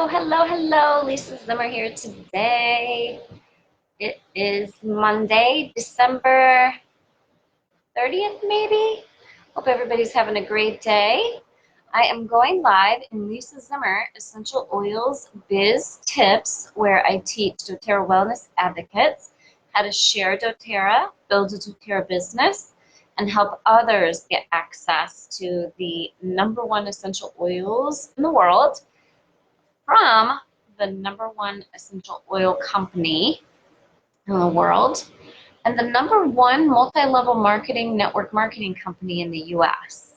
Hello. Lisa Zimmer here today. It is Monday, December 30th, maybe? Hope everybody's having a great day. I am going live in Lisa Zimmer Essential Oils Biz Tips, where I teach doTERRA wellness advocates how to share doTERRA, build a doTERRA business, and help others get access to the #1 essential oils in the world from the #1 essential oil company in the world and the #1 multi-level marketing network marketing company in the US.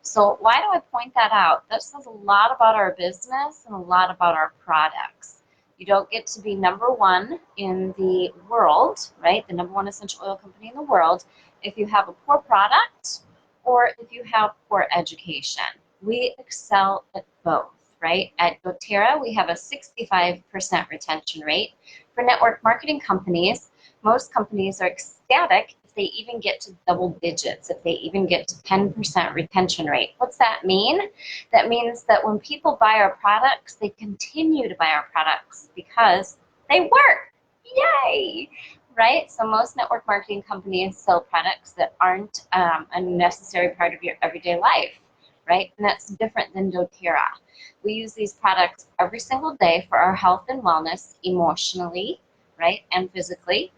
So why do I point that out? That says a lot about our business and a lot about our products. You don't get to be #1 in the world, right? The #1 essential oil company in the world if you have a poor product or if you have poor education. We excel at both. Right? At doTERRA, we have a 65% retention rate. For network marketing companies, most companies are ecstatic if they even get to double digits, if they even get to 10% retention rate. What's that mean? That means that when people buy our products, they continue to buy our products because they work. Yay! Right? So most network marketing companies sell products that aren't a necessary part of your everyday life. Right? And that's different than doTERRA. We use these products every single day for our health and wellness, emotionally, right, and physically,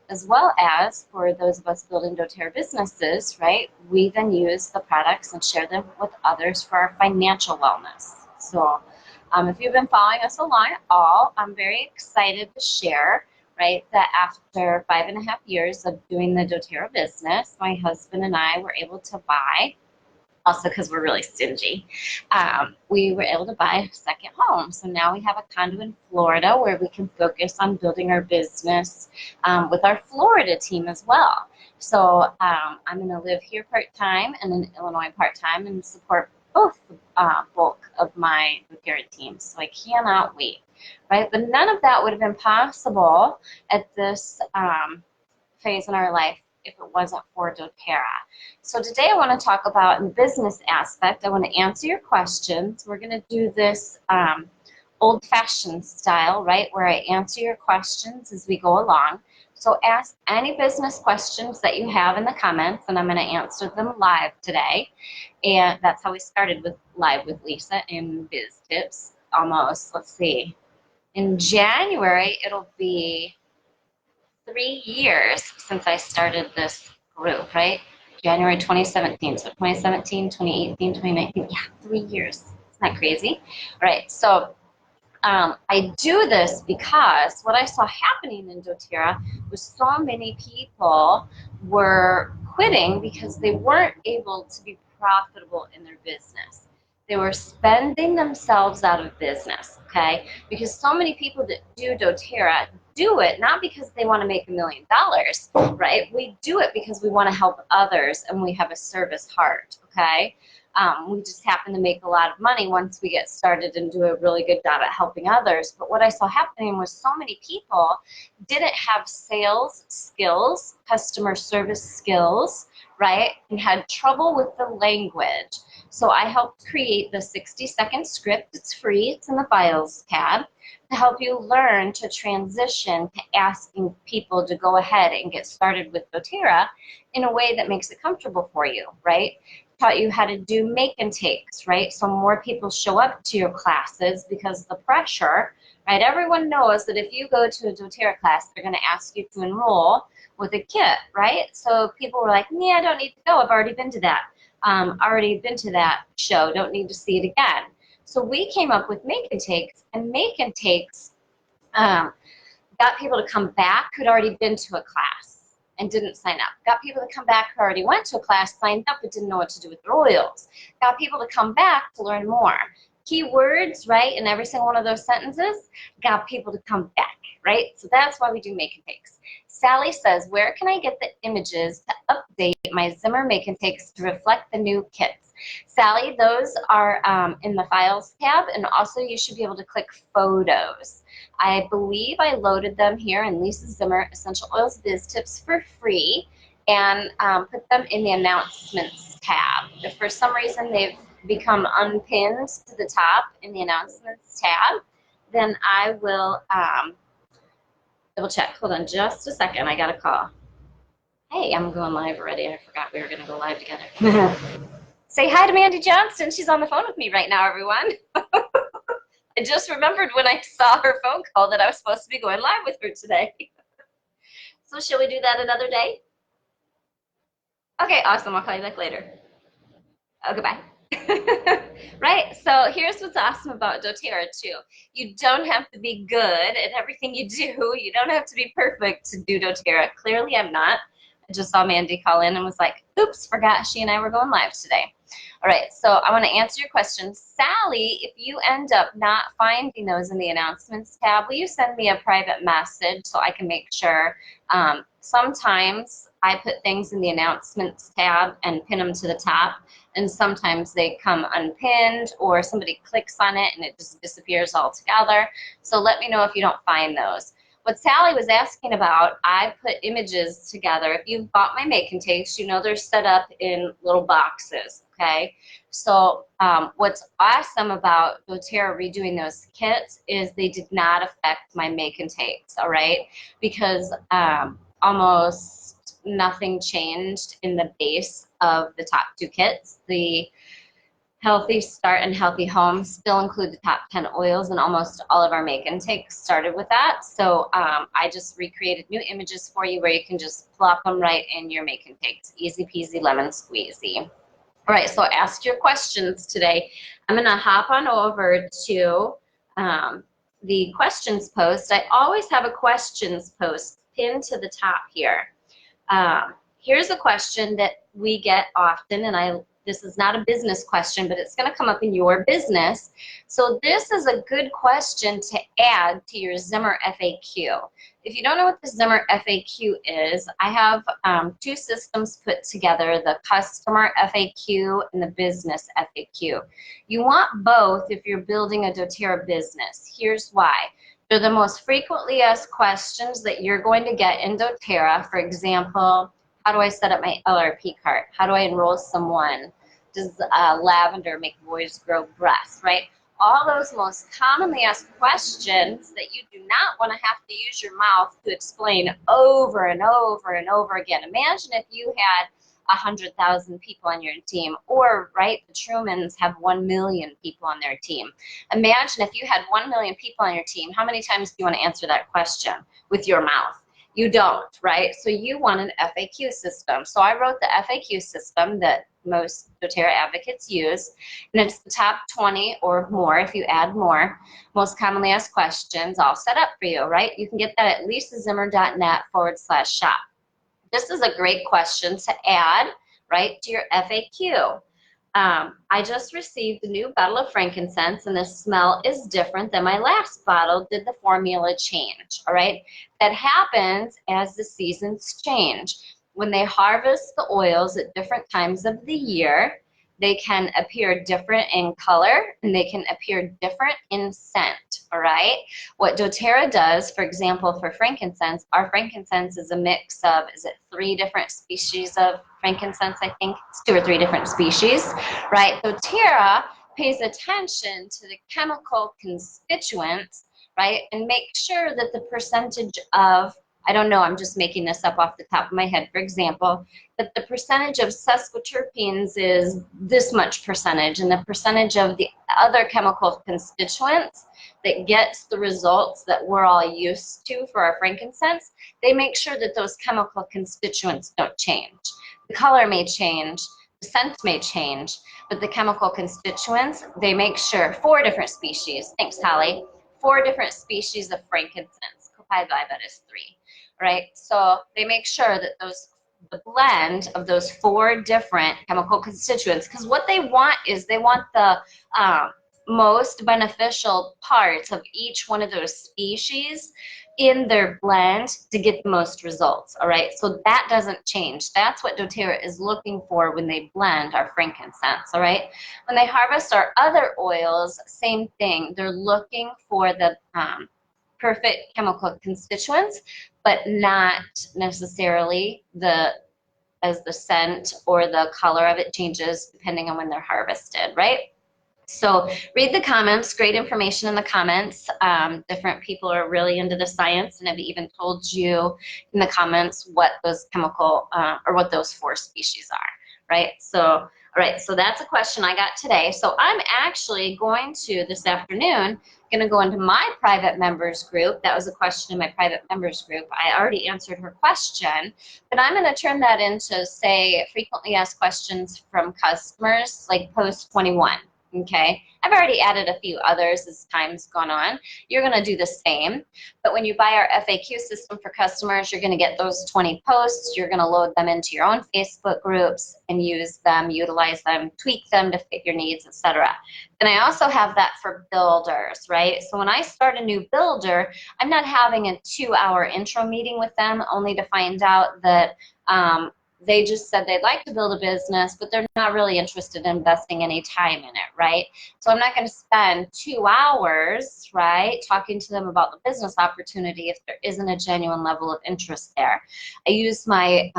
as well as for those of us building doTERRA businesses, right, we then use the products and share them with others for our financial wellness. So if you've been following us along at all, I'm very excited to share, right, that after 5.5 years of doing the doTERRA business, my husband and I were able to buy, also because we're really stingy, we were able to buy a second home. So now we have a condo in Florida where we can focus on building our business with our Florida team as well. So I'm going to live here part-time and in Illinois part-time and support both the bulk of my doTERRA team. So I cannot wait, right? But none of that would have been possible at this phase in our life if it wasn't for doTERRA. So today I want to talk about in the business aspect. I want to answer your questions. We're going to do this old-fashioned style, right, where I answer your questions as we go along. So ask any business questions that you have in the comments, and I'm going to answer them live today. And that's how we started with Live with Lisa in Biz Tips almost, let's see, in January it'll be 3 years since I started this group, right? January 2017. So 2017, 2018, 2019. Yeah, 3 years. Isn't that crazy? All right. So I do this because what I saw happening in doTERRA was so many people were quitting because they weren't able to be profitable in their business. They were spending themselves out of business, okay? Because so many people that do doTERRA do it not because they want to make $1 million, right? We do it because we want to help others and we have a service heart, okay? We just happen to make a lot of money once we get started and do a really good job at helping others. But what I saw happening was so many people didn't have sales skills, customer service skills, right? And had trouble with the language. So I helped create the 60-second script. It's free. It's in the files tab to help you learn to transition to asking people to go ahead and get started with doTERRA in a way that makes it comfortable for you, right? Taught you how to do make and takes, right? So more people show up to your classes because the pressure, right? Everyone knows that if you go to a doTERRA class, they're going to ask you to enroll with a kit, right? So people were like, yeah, I don't need to go. I've already been to that. Already been to that show. Don't need to see it again. So we came up with make and takes, and make and takes got people to come back who'd already been to a class and didn't sign up. Got people to come back who already went to a class, signed up, but didn't know what to do with their oils. Got people to come back to learn more. Keywords, right, in every single one of those sentences, got people to come back, right? So that's why we do make and takes. Sally says, where can I get the images to update my Zimmer make and takes to reflect the new kits? Sally, those are in the Files tab, and also you should be able to click Photos. I believe I loaded them here in Lisa Zimmer Essential Oils Biz Tips for free and put them in the Announcements tab. If for some reason they've become unpinned to the top in the Announcements tab, then I will double check. Hold on just a second. I got a call. Hey, I'm going live already. I forgot we were going to go live together. Say hi to Mandy Johnston. She's on the phone with me right now, everyone. I just remembered when I saw her phone call that I was supposed to be going live with her today. So shall we do that another day? Okay, awesome. I'll call you back later. Oh, goodbye. Right, so here's what's awesome about doTERRA too. You don't have to be good at everything you do. You don't have to be perfect to do doTERRA. Clearly I'm not. I just saw Mandy call in and was like, oops, forgot she and I were going live today. All right, so I want to answer your questions. Sally, if you end up not finding those in the announcements tab, will you send me a private message so I can make sure? Sometimes I put things in the announcements tab and pin them to the top, and sometimes they come unpinned or somebody clicks on it and it just disappears altogether. So let me know if you don't find those. What Sally was asking about, I put images together. If you've bought my make and takes, you know they're set up in little boxes, okay? So what's awesome about doTERRA redoing those kits is they did not affect my make and takes, all right? Because almost nothing changed in the base of the top two kits. The Healthy Start and Healthy Home still include the top 10 oils, and almost all of our make and takes started with that. So I just recreated new images for you where you can just plop them right in your make and takes. Easy peasy lemon squeezy. All right, so ask your questions today. I'm gonna hop on over to the questions post. I always have a questions post pinned to the top here. Here's a question that we get often, and this is not a business question, but it's going to come up in your business. So this is a good question to add to your Zimmer FAQ. If you don't know what the Zimmer FAQ is, I have two systems put together, the customer FAQ and the business FAQ. You want both if you're building a doTERRA business. Here's why. They're the most frequently asked questions that you're going to get in doTERRA. For example, how do I set up my LRP cart? How do I enroll someone? Does lavender make boys grow breasts, right? All those most commonly asked questions that you do not want to have to use your mouth to explain over and over and over again. Imagine if you had 100,000 people on your team, or, right, the Trumans have 1 million people on their team. Imagine if you had 1 million people on your team, how many times do you want to answer that question with your mouth? You don't, right? So you want an FAQ system. So I wrote the FAQ system that most doTERRA advocates use, and it's the top 20 or more if you add more most commonly asked questions all set up for you, right? You can get that at lisazimmer.net/shop. This is a great question to add, right, to your FAQ. I just received a new bottle of frankincense, and the smell is different than my last bottle. Did the formula change? All right, that happens as the seasons change. When they harvest the oils at different times of the year, they can appear different in color and they can appear different in scent, all right? What doTERRA does, for example, for frankincense, our frankincense is a mix of, is it 3 different species of frankincense, I think? It's 2 or 3 different species, right? doTERRA pays attention to the chemical constituents, right? And make sure that the percentage of, I don't know, I'm just making this up off the top of my head, for example, that the percentage of sesquiterpenes is this much percentage, and the percentage of the other chemical constituents that gets the results that we're all used to for our frankincense, they make sure that those chemical constituents don't change. The color may change, the scent may change, but the chemical constituents, they make sure 4 different species, thanks Holly, 4 different species of frankincense, copaiba I bet is 3. Right, so they make sure that the blend of those 4 different chemical constituents, because what they want is they want the most beneficial parts of each one of those species in their blend to get the most results, all right? So that doesn't change. That's what doTERRA is looking for when they blend our frankincense, all right? When they harvest our other oils, same thing. They're looking for the perfect chemical constituents, but not necessarily as the scent or the color of it changes depending on when they're harvested, right? So read the comments, great information in the comments. Different people are really into the science and have even told you in the comments what those chemical or what those 4 species are, right? So, all right, so that's a question I got today. So I'm actually going to, this afternoon, going to go into my private members group. That was a question in my private members group. I already answered her question, but I'm going to turn that into, say, frequently asked questions from customers, like post 21. Okay, I've already added a few others as time's gone on. You're going to do the same, but when you buy our FAQ system for customers, you're going to get those 20 posts. You're going to load them into your own Facebook groups and use them, utilize them, tweak them to fit your needs, etc. Then I also have that for builders, right? So when I start a new builder, I'm not having a 2-hour intro meeting with them only to find out that they just said they'd like to build a business, but they're not really interested in investing any time in it, right? So I'm not going to spend 2 hours, right, talking to them about the business opportunity if there isn't a genuine level of interest there. I use my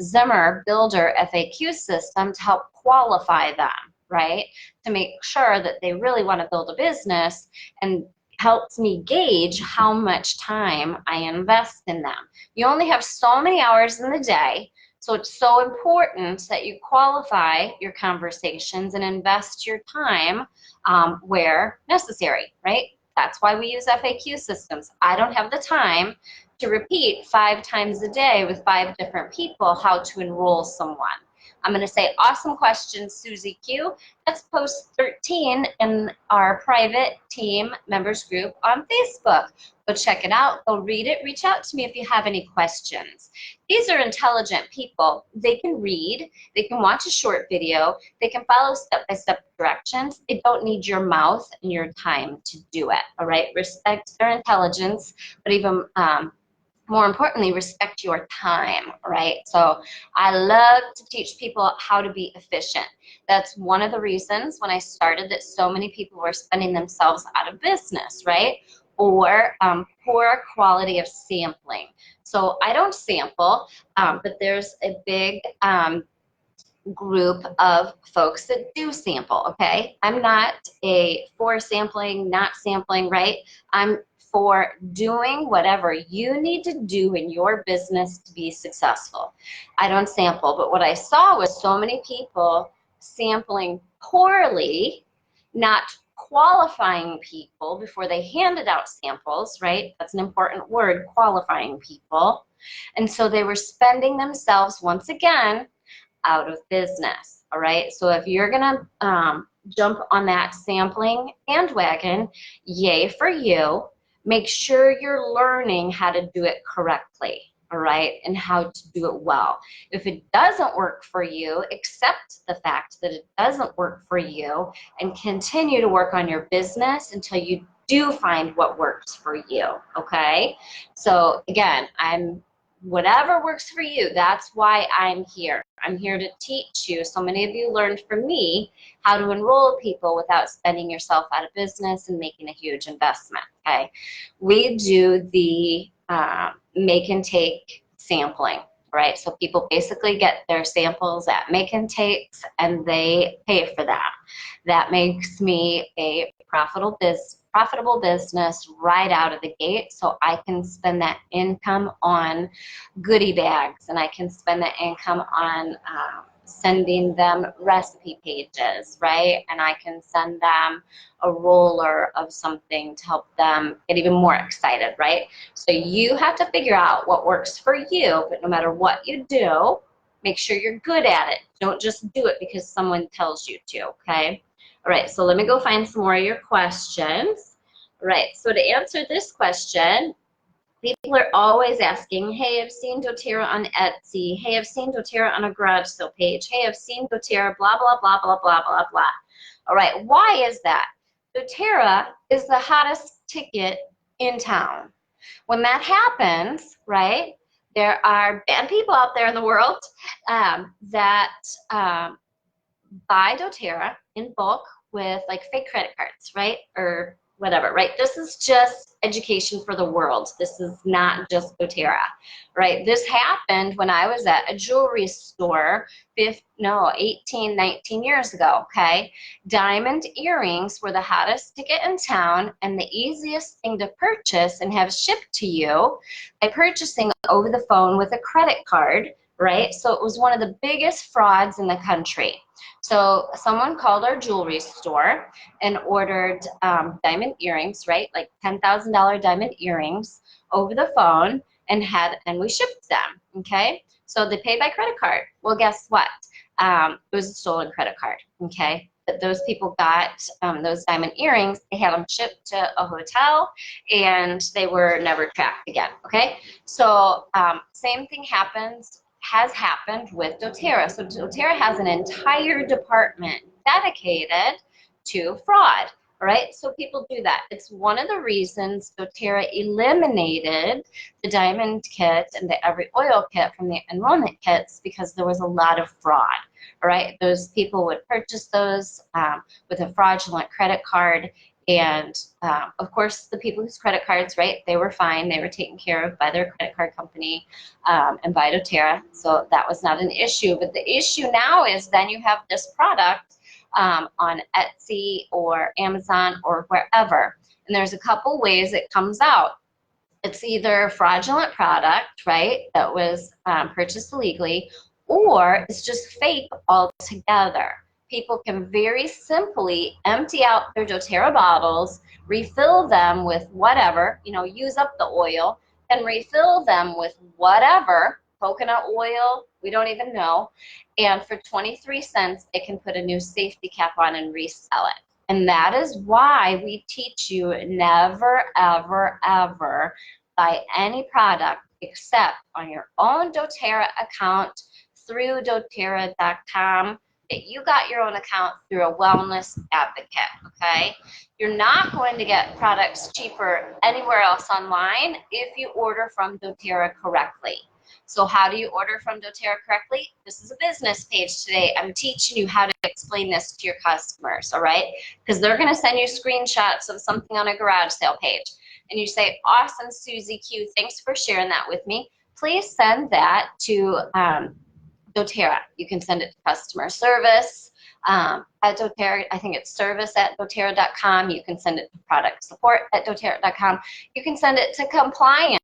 Zimmer Builder FAQ system to help qualify them, right, to make sure that they really want to build a business, and helps me gauge how much time I invest in them. You only have so many hours in the day. So it's so important that you qualify your conversations and invest your time where necessary, right? That's why we use FAQ systems. I don't have the time to repeat 5 times a day with 5 different people how to enroll someone. I'm going to say, awesome question, Susie Q. That's post 13 in our private team members group on Facebook. Go check it out. Go read it. Reach out to me if you have any questions. These are intelligent people. They can read. They can watch a short video. They can follow step-by-step directions. They don't need your mouth and your time to do it, all right? Respect their intelligence, but even more importantly, respect your time, right? So I love to teach people how to be efficient. That's one of the reasons when I started that so many people were spending themselves out of business, right? Or poor quality of sampling. So I don't sample, but there's a big group of folks that do sample, okay? I'm not for sampling, not sampling, right? I'm for doing whatever you need to do in your business to be successful. I don't sample, but what I saw was so many people sampling poorly, not qualifying people before they handed out samples, right? That's an important word, qualifying people. And so they were spending themselves, once again, out of business, all right? So if you're gonna jump on that sampling bandwagon, yay for you. Make sure you're learning how to do it correctly, all right, and how to do it well. If it doesn't work for you, accept the fact that it doesn't work for you and continue to work on your business until you do find what works for you, okay? So again, whatever works for you, that's why I'm here. I'm here to teach you. So many of you learned from me how to enroll people without spending yourself out of business and making a huge investment, okay? We do the make and take sampling, right? So people basically get their samples at make and takes and they pay for that. That makes me a profitable business right out of the gate, so I can spend that income on goodie bags, and I can spend that income on sending them recipe pages, right? And I can send them a roller of something to help them get even more excited, right? So you have to figure out what works for you, but no matter what you do, make sure you're good at it. Don't just do it because someone tells you to, okay? All right, so let me go find some more of your questions. All right, so to answer this question, people are always asking, hey, I've seen doTERRA on Etsy. Hey, I've seen doTERRA on a garage sale page. Hey, I've seen doTERRA, blah, blah, blah, blah, blah, blah, blah. All right, why is that? doTERRA is the hottest ticket in town. When that happens, right, there are bad people out there in the world that buy doTERRA in bulk with like fake credit cards, right, or whatever, right? This is just education for the world. This is not just doTERRA, right? This happened when I was at a jewelry store 18, 19 years ago, okay? Diamond earrings were the hottest ticket in town and the easiest thing to purchase and have shipped to you by purchasing over the phone with a credit card, right? So it was one of the biggest frauds in the country. So someone called our jewelry store and ordered diamond earrings, right? Like $10,000 diamond earrings over the phone and we shipped them, okay? So they paid by credit card. Well, guess what? It was a stolen credit card, okay? But those people got those diamond earrings, they had them shipped to a hotel and they were never tracked again, okay? So same thing has happened with doTERRA. So doTERRA has an entire department dedicated to fraud, right? So people do that. It's one of the reasons doTERRA eliminated the diamond kit and the every oil kit from the enrollment kits because there was a lot of fraud, right? Those people would purchase those with a fraudulent credit card. And of course, the people whose credit cards, right, they were fine. They were taken care of by their credit card company and by doTERRA. So that was not an issue. But the issue now is then you have this product on Etsy or Amazon or wherever. And there's a couple ways it comes out. It's either a fraudulent product, right, that was purchased illegally, or it's just fake altogether. People can very simply empty out their doTERRA bottles, refill them with whatever, use up the oil, and refill them with whatever, coconut oil, we don't even know, and for 23 cents, they can put a new safety cap on and resell it. And that is why we teach you never, ever, ever buy any product except on your own doTERRA account through doTERRA.com. That you got your own account through a wellness advocate, okay? You're not going to get products cheaper anywhere else online if you order from doTERRA correctly. So how do you order from doTERRA correctly? This is a business page today. I'm teaching you how to explain this to your customers, all right? Because they're going to send you screenshots of something on a garage sale page. And you say, awesome, Susie Q, thanks for sharing that with me. Please send that to doTERRA. You can send it to customer service at doTERRA. I think it's service@doTERRA.com. You can send it to product support at doTERRA.com. You can send it to compliance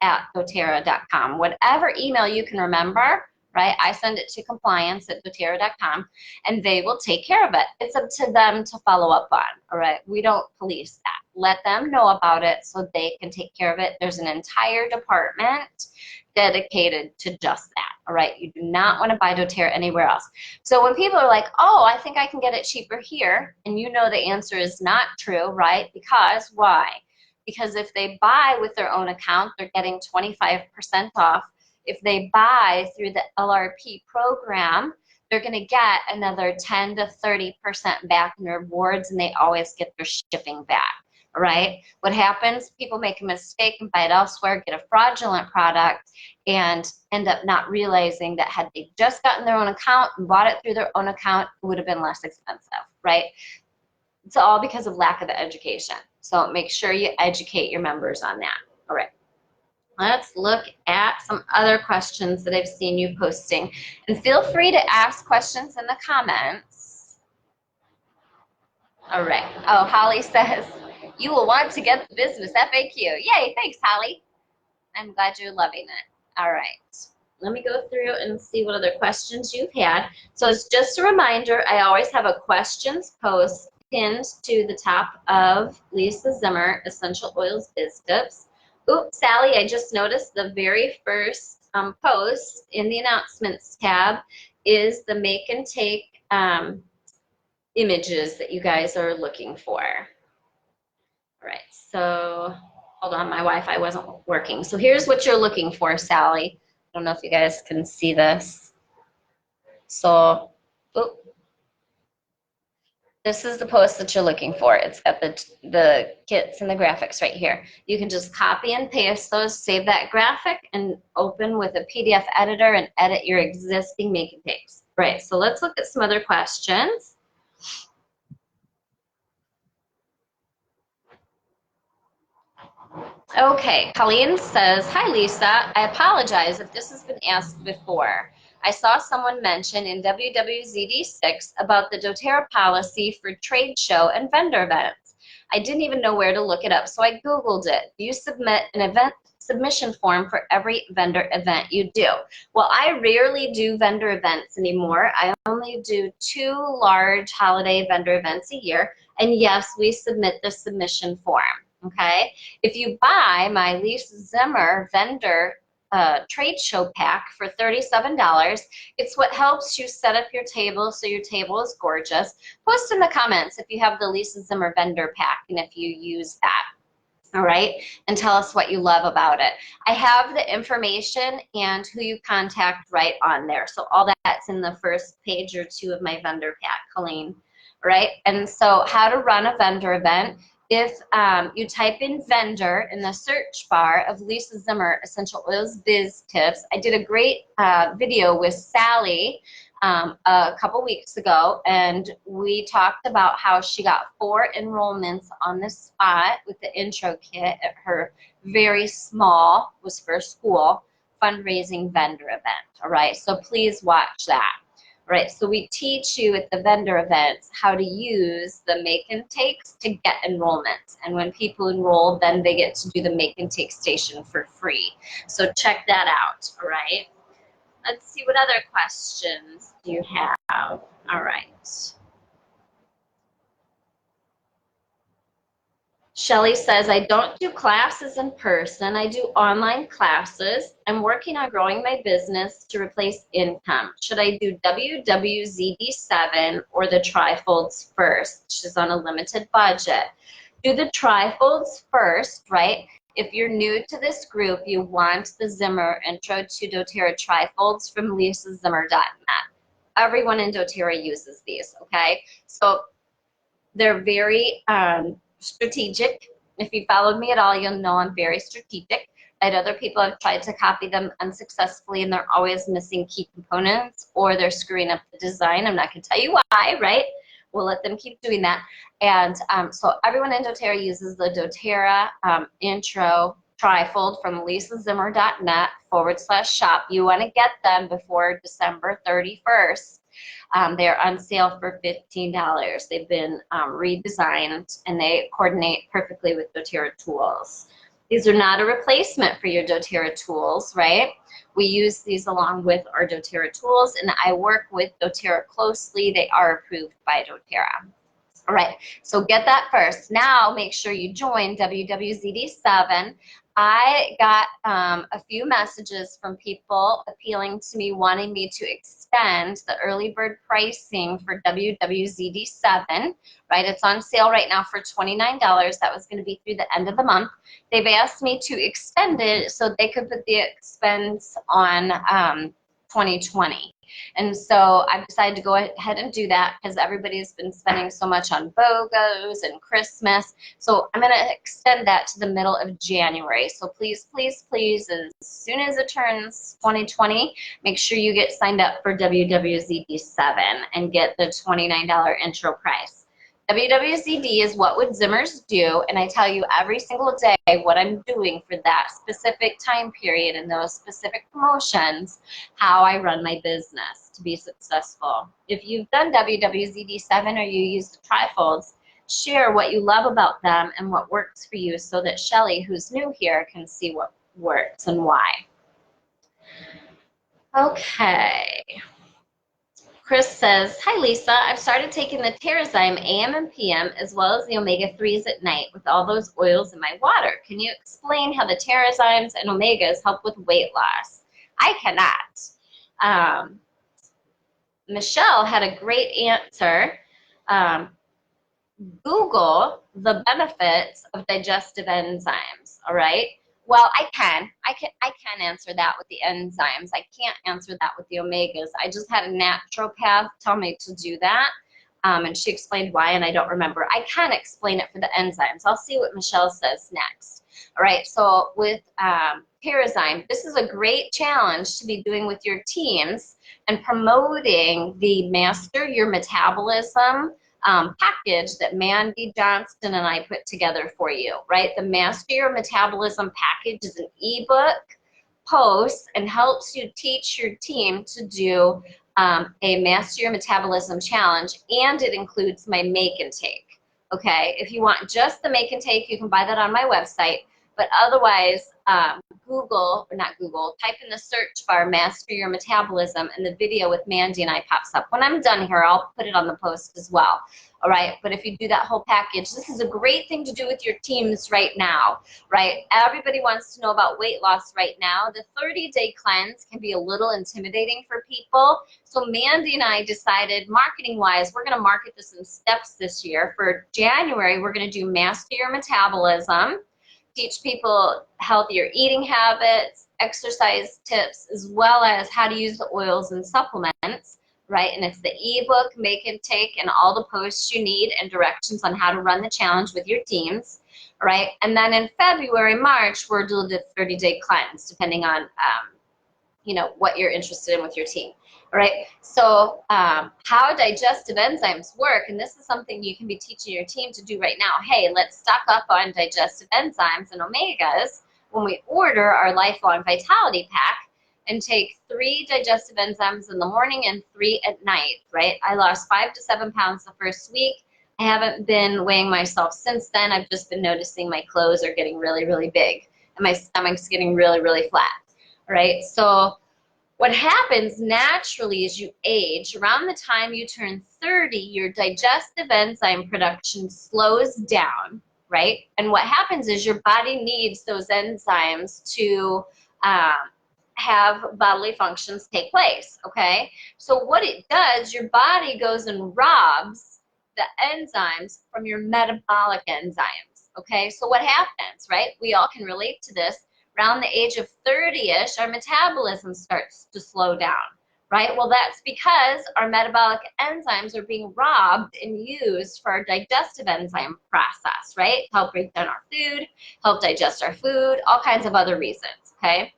at doTERRA.com. Whatever email you can remember, right? I send it to compliance at doTERRA.com and they will take care of it. It's up to them to follow up on, all right? We don't police that. Let them know about it so they can take care of it. There's an entire department dedicated to just that, all right? You do not want to buy doTERRA anywhere else. So when people are like, oh, I think I can get it cheaper here, and the answer is not true, right? Because why? Because if they buy with their own account, they're getting 25% off. If they buy through the LRP program, they're going to get another 10 to 30% back in rewards, and they always get their shipping back. Right? What happens, people make a mistake and buy it elsewhere, get a fraudulent product, and end up not realizing that had they just gotten their own account and bought it through their own account, it would have been less expensive, right? It's all because of lack of education. So make sure you educate your members on that. All right. Let's look at some other questions that I've seen you posting. And feel free to ask questions in the comments. All right. Oh, Holly says, you will want to get the business FAQ. Yay, thanks, Holly. I'm glad you're loving it. All right. Let me go through and see what other questions you've had. So it's just a reminder, I always have a questions post pinned to the top of Lisa Zimmer, Essential Oils Biz Tips. Oops, Sally, I just noticed the very first post in the announcements tab is the make and take images that you guys are looking for. All right, so hold on, my Wi-Fi wasn't working. So here's what you're looking for, Sally. I don't know if you guys can see this. So, this is the post that you're looking for. It's got the kits and the graphics right here. You can just copy and paste those, save that graphic, and open with a PDF editor and edit your existing make and takes. Right, so let's look at some other questions. Okay, Colleen says, hi Lisa, I apologize if this has been asked before. I saw someone mention in WWZD6 about the doTERRA policy for trade show and vendor events. I didn't even know where to look it up, so I Googled it. Do you submit an event submission form for every vendor event you do? Well, I rarely do vendor events anymore. I only do 2 large holiday vendor events a year, and yes, we submit the submission form, okay? If you buy my Lisa Zimmer vendor trade show pack for $37, it's what helps you set up your table so your table is gorgeous. Post in the comments if you have the Lisa Zimmer vendor pack and if you use that. All right, and tell us what you love about it. I have the information and who you contact right on there. So all that's in the first page or 2 of my vendor pack, Colleen. Right, and so how to run a vendor event. If you type in vendor in the search bar of Lisa Zimmer Essential Oils Biz Tips, I did a great video with Sally a couple weeks ago, and we talked about how she got 4 enrollments on the spot with the intro kit at her very small, was for school, fundraising vendor event. All right, so please watch that. Right, so we teach you at the vendor events how to use the make and takes to get enrollments. And when people enroll, then they get to do the make and take station for free. So check that out, all right? Let's see, what other questions do you have? All right. Shelly says, I don't do classes in person. I do online classes. I'm working on growing my business to replace income. Should I do WWZD7 or the trifolds first, which is on a limited budget? Do the trifolds first, right? If you're new to this group, you want the Zimmer Intro to doTERRA trifolds from lisazimmer.net. Everyone in doTERRA uses these, okay? So they're very strategic. If you followed me at all, you'll know I'm very strategic. And other people have tried to copy them unsuccessfully, and they're always missing key components, or they're screwing up the design. I'm not going to tell you why, right? We'll let them keep doing that. And so everyone in doTERRA uses the doTERRA intro trifold from lisazimmer.net/shop. You want to get them before December 31st. They're on sale for $15. They've been redesigned, and they coordinate perfectly with doTERRA tools. These are not a replacement for your doTERRA tools, right? We use these along with our doTERRA tools, and I work with doTERRA closely. They are approved by doTERRA. All right, so get that first. Now make sure you join WWZD7. I got a few messages from people appealing to me, wanting me to extend the early bird pricing for WWZD7, right? It's on sale right now for $29. That was going to be through the end of the month. They've asked me to extend it so they could put the expense on 2020. And so I've decided to go ahead and do that because everybody's been spending so much on BOGOs and Christmas. So I'm going to extend that to the middle of January. So please, please, please, as soon as it turns 2020, make sure you get signed up for WWZD7 and get the $29 intro price. WWZD is what would Zimmers do, and I tell you every single day what I'm doing for that specific time period and those specific promotions, how I run my business to be successful. If you've done WWZD7 or you use the trifolds, share what you love about them and what works for you so that Shelly, who's new here, can see what works and why. Okay. Chris says, hi Lisa, I've started taking the TerraZyme AM and PM as well as the omega-3s at night with all those oils in my water. Can you explain how the TerraZymes and omegas help with weight loss? I cannot. Michelle had a great answer. Google the benefits of digestive enzymes, all right? Well, I can answer that with the enzymes. I can't answer that with the omegas. I just had a naturopath tell me to do that, and she explained why, and I don't remember. I can explain it for the enzymes. I'll see what Michelle says next. All right, so with TerraZyme, this is a great challenge to be doing with your teams and promoting the master your metabolism package that Mandy Johnston and I put together for you, right? The Master Your Metabolism package is an ebook, posts, and helps you teach your team to do a Master Your Metabolism challenge, and it includes my make and take. Okay, if you want just the make and take, you can buy that on my website. But otherwise, type in the search bar, Master Your Metabolism, and the video with Mandy and I pops up. When I'm done here, I'll put it on the post as well. All right, but if you do that whole package, this is a great thing to do with your teams right now, right? Everybody wants to know about weight loss right now. The 30-day cleanse can be a little intimidating for people. So Mandy and I decided, marketing-wise, we're going to market this in steps this year. For January, we're going to do Master Your Metabolism, teach people healthier eating habits, exercise tips, as well as how to use the oils and supplements, right? And it's the ebook, make and take, and all the posts you need and directions on how to run the challenge with your teams, right? And then in February, March, we're doing the 30-day cleanse, depending on, what you're interested in with your team. All right, so how digestive enzymes work, and this is something you can be teaching your team to do right now. Hey, let's stock up on digestive enzymes and omegas when we order our Lifelong Vitality Pack, and take 3 digestive enzymes in the morning and 3 at night, right? I lost 5 to 7 pounds the first week. I haven't been weighing myself since then. I've just been noticing my clothes are getting really, really big, and my stomach's getting really, really flat, all right? So what happens naturally as you age, around the time you turn 30, your digestive enzyme production slows down, right? And what happens is your body needs those enzymes to have bodily functions take place, okay? So what it does, your body goes and robs the enzymes from your metabolic enzymes, okay? So what happens, right? We all can relate to this. Around the age of 30-ish, our metabolism starts to slow down, right? Well, that's because our metabolic enzymes are being robbed and used for our digestive enzyme process, right? Help break down our food, help digest our food, all kinds of other reasons, okay?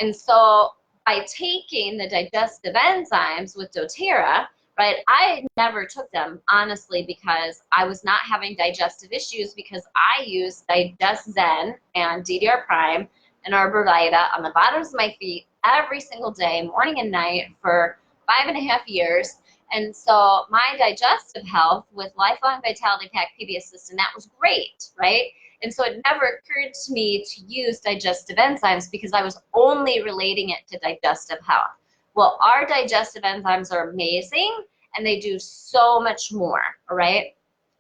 And so by taking the digestive enzymes with doTERRA, right, I never took them, honestly, because I was not having digestive issues, because I used Digest Zen and DDR Prime and Arbor Vita on the bottoms of my feet every single day, morning and night, for 5.5 years. And so my digestive health with Lifelong Vitality Pack PB Assistant, that was great, right? And so it never occurred to me to use digestive enzymes, because I was only relating it to digestive health. Well, our digestive enzymes are amazing, and they do so much more, all right?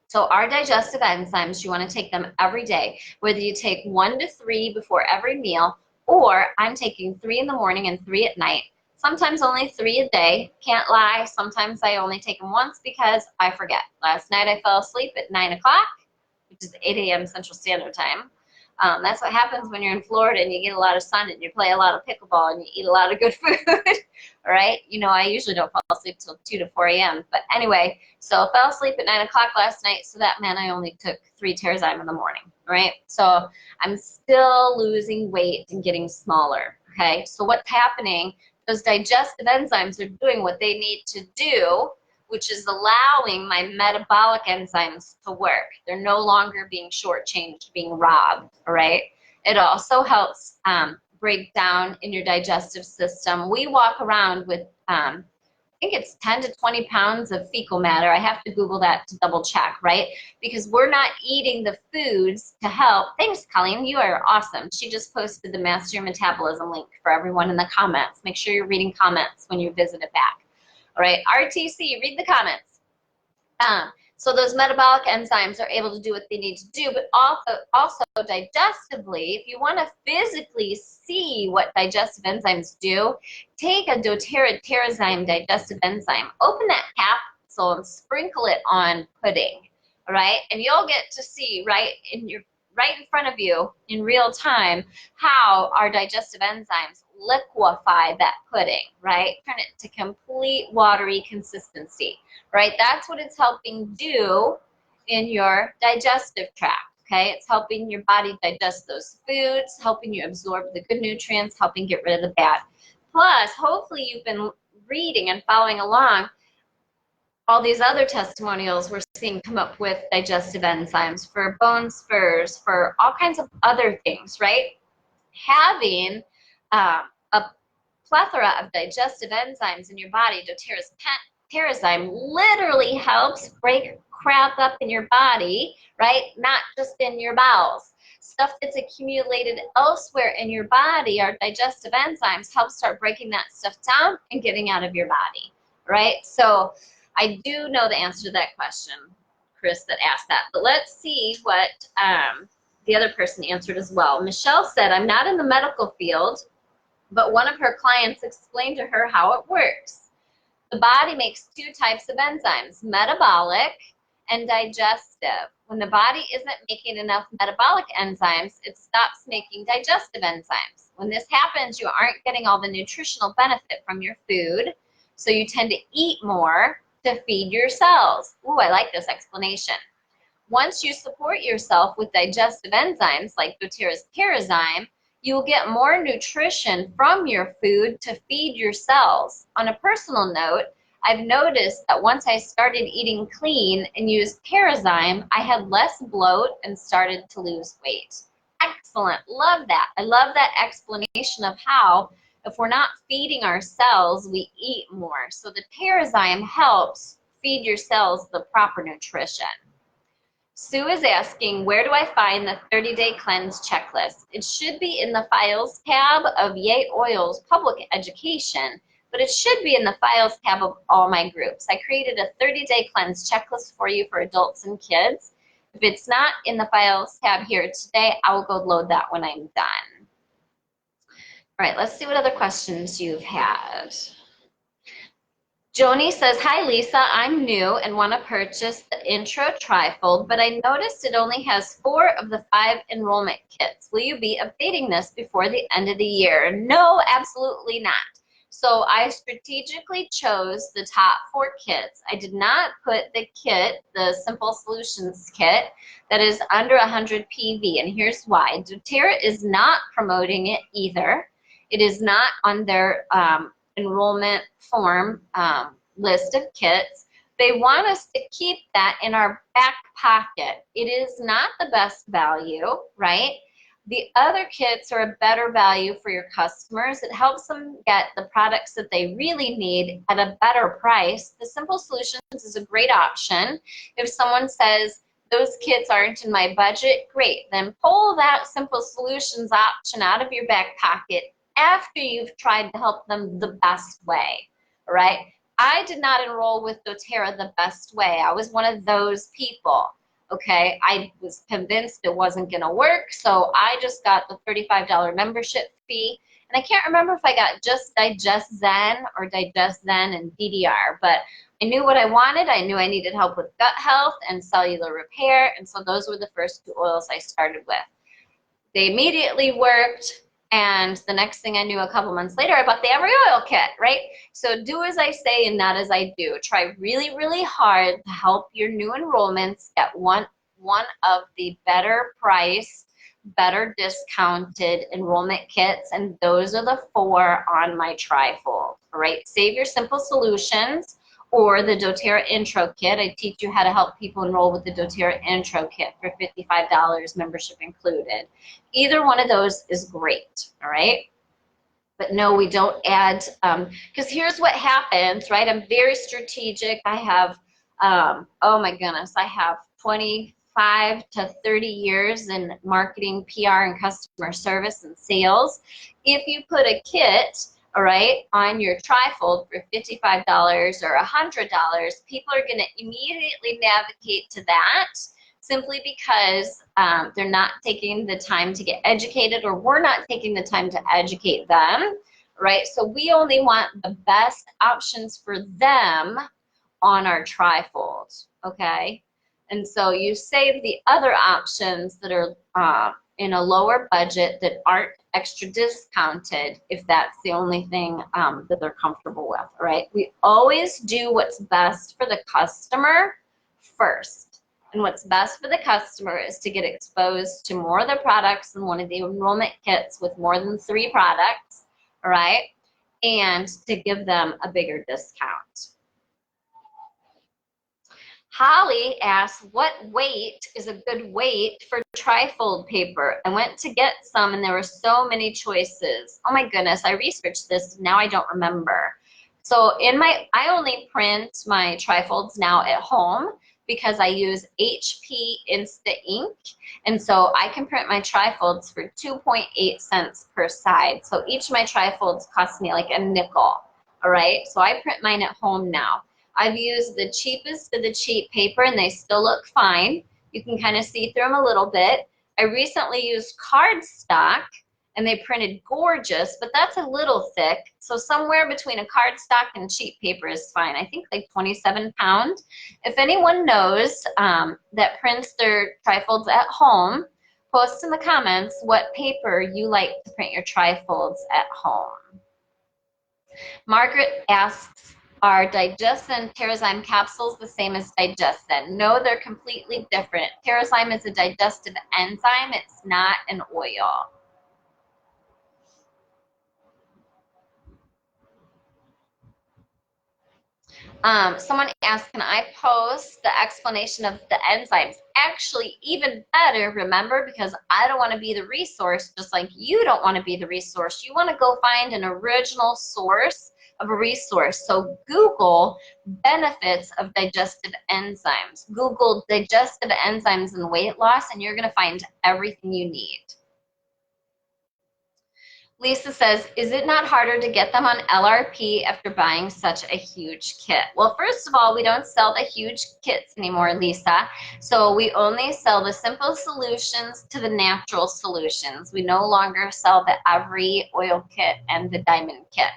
So our digestive enzymes, you want to take them every day, whether you take 1 to 3 before every meal, or I'm taking 3 in the morning and 3 at night. Sometimes only 3 a day. Can't lie. Sometimes I only take them once because I forget. Last night I fell asleep at 9 o'clock, which is 8 a.m. Central Standard Time. That's what happens when you're in Florida and you get a lot of sun and you play a lot of pickleball and you eat a lot of good food. All right, I usually don't fall asleep till 2 to 4 a.m. But anyway, so I fell asleep at 9 o'clock last night, so that meant I only took 3 Terrazyme in the morning, right? So I'm still losing weight and getting smaller, okay? So what's happening, those digestive enzymes are doing what they need to do, which is allowing my metabolic enzymes to work. They're no longer being shortchanged, being robbed, all right? It also helps break down in your digestive system. We walk around with, I think it's 10 to 20 pounds of fecal matter. I have to Google that to double check, right? Because we're not eating the foods to help. Thanks, Colleen, you are awesome. She just posted the Master Your Metabolism link for everyone in the comments. Make sure you're reading comments when you visit it back. All right, RTC, read the comments. So those metabolic enzymes are able to do what they need to do, but also digestively, if you want to physically see what digestive enzymes do, take a doTERRA Terrazyme digestive enzyme, open that capsule and sprinkle it on pudding, all right? And you'll get to see right in front of you in real time how our digestive enzymes liquefy that pudding, right? Turn it to complete watery consistency, right? That's what it's helping do in your digestive tract, okay? It's helping your body digest those foods, helping you absorb the good nutrients, helping get rid of the bad. Plus, hopefully you've been reading and following along all these other testimonials where seeing come up with digestive enzymes for bone spurs, for all kinds of other things, right? Having a plethora of digestive enzymes in your body, doTERRA's Terrazyme literally helps break crap up in your body, right? Not just in your bowels. Stuff that's accumulated elsewhere in your body, our digestive enzymes help start breaking that stuff down and getting out of your body, right? So I do know the answer to that question, Chris, that asked that. But let's see what the other person answered as well. Michelle said, I'm not in the medical field, but one of her clients explained to her how it works. The body makes two types of enzymes, metabolic and digestive. When the body isn't making enough metabolic enzymes, it stops making digestive enzymes. When this happens, you aren't getting all the nutritional benefit from your food, so you tend to eat more to feed your cells. Ooh, I like this explanation. Once you support yourself with digestive enzymes like doTERRA's Terrazyme, you will get more nutrition from your food to feed your cells. On a personal note, I've noticed that once I started eating clean and used Terrazyme, I had less bloat and started to lose weight. Excellent. Love that. I love that explanation of how if we're not feeding our cells, we eat more. So the Terrazyme helps feed your cells the proper nutrition. Sue is asking, where do I find the 30-day cleanse checklist? It should be in the files tab of yayoils public education, but it should be in the files tab of all my groups. I created a 30-day cleanse checklist for you for adults and kids. If it's not in the files tab here today, I will go load that when I'm done. All right, let's see what other questions you've had. Joni says, hi Lisa, I'm new and want to purchase the intro trifold, but I noticed it only has 4 of the 5 enrollment kits. Will you be updating this before the end of the year? No, absolutely not. So I strategically chose the top 4 kits. I did not put the kit, the Simple Solutions kit, that is under 100 PV, and here's why. doTERRA is not promoting it either. It is not on their enrollment form list of kits. They want us to keep that in our back pocket. It is not the best value, right? The other kits are a better value for your customers. It helps them get the products that they really need at a better price. The Simple Solutions is a great option. If someone says, those kits aren't in my budget, great. Then pull that Simple Solutions option out of your back pocket after you've tried to help them the best way, all right? I did not enroll with doTERRA the best way. I was one of those people, okay? I was convinced it wasn't gonna work, so I just got the $35 membership fee, and I can't remember if I got just Digest Zen or Digest Zen and DDR, but I knew what I wanted. I knew I needed help with gut health and cellular repair, and so those were the first 2 oils I started with. They immediately worked. And the next thing I knew, a couple months later, I bought the every oil kit, right? So do as I say and not as I do. Try really, really hard to help your new enrollments get one of the better priced, better discounted enrollment kits, and those are the 4 on my trifold, all right? Save your Simple Solutions or the doTERRA Intro Kit. I teach you how to help people enroll with the doTERRA Intro Kit for $55, membership included. Either one of those is great, all right? But no, we don't add, because here's what happens, right? I'm very strategic. I have, oh my goodness, I have 25 to 30 years in marketing, PR, and customer service and sales. If you put a kit, all right, on your trifold for $55 or $100, people are going to immediately navigate to that simply because they're not taking the time to get educated, or we're not taking the time to educate them, right? So we only want the best options for them on our trifold, okay? And so you save the other options that are in a lower budget that aren't extra discounted if that's the only thing that they're comfortable with, all right? We always do what's best for the customer first. And what's best for the customer is to get exposed to more of the products in one of the enrollment kits with more than 3 products, all right? And to give them a bigger discount. Holly asked, what weight is a good weight for trifold paper? I went to get some and there were so many choices. Oh my goodness, I researched this. Now I don't remember. So I only print my trifolds now at home because I use HP Insta Ink. And so I can print my trifolds for 2.8 cents per side. So each of my trifolds cost me like a nickel. All right, so I print mine at home now. I've used the cheapest of the cheap paper and they still look fine. You can kind of see through them a little bit. I recently used cardstock and they printed gorgeous, but that's a little thick. So somewhere between a cardstock and cheap paper is fine. I think like 27 pounds. If anyone knows that prints their trifolds at home, post in the comments what paper you like to print your trifolds at home. Margaret asks, are digestin TerraZyme capsules the same as digestin? No, they're completely different. TerraZyme is a digestive enzyme. It's not an oil. Someone asked, can I post the explanation of the enzymes? Actually, even better, remember, because I don't want to be the resource, just like you don't want to be the resource. You want to go find an original source of a resource. So Google benefits of digestive enzymes. Google digestive enzymes and weight loss, and you're going to find everything you need. Lisa says, is it not harder to get them on LRP after buying such a huge kit? Well, first of all, we don't sell the huge kits anymore, Lisa. So we only sell the simple solutions to the natural solutions. We no longer sell the every oil kit and the diamond kit.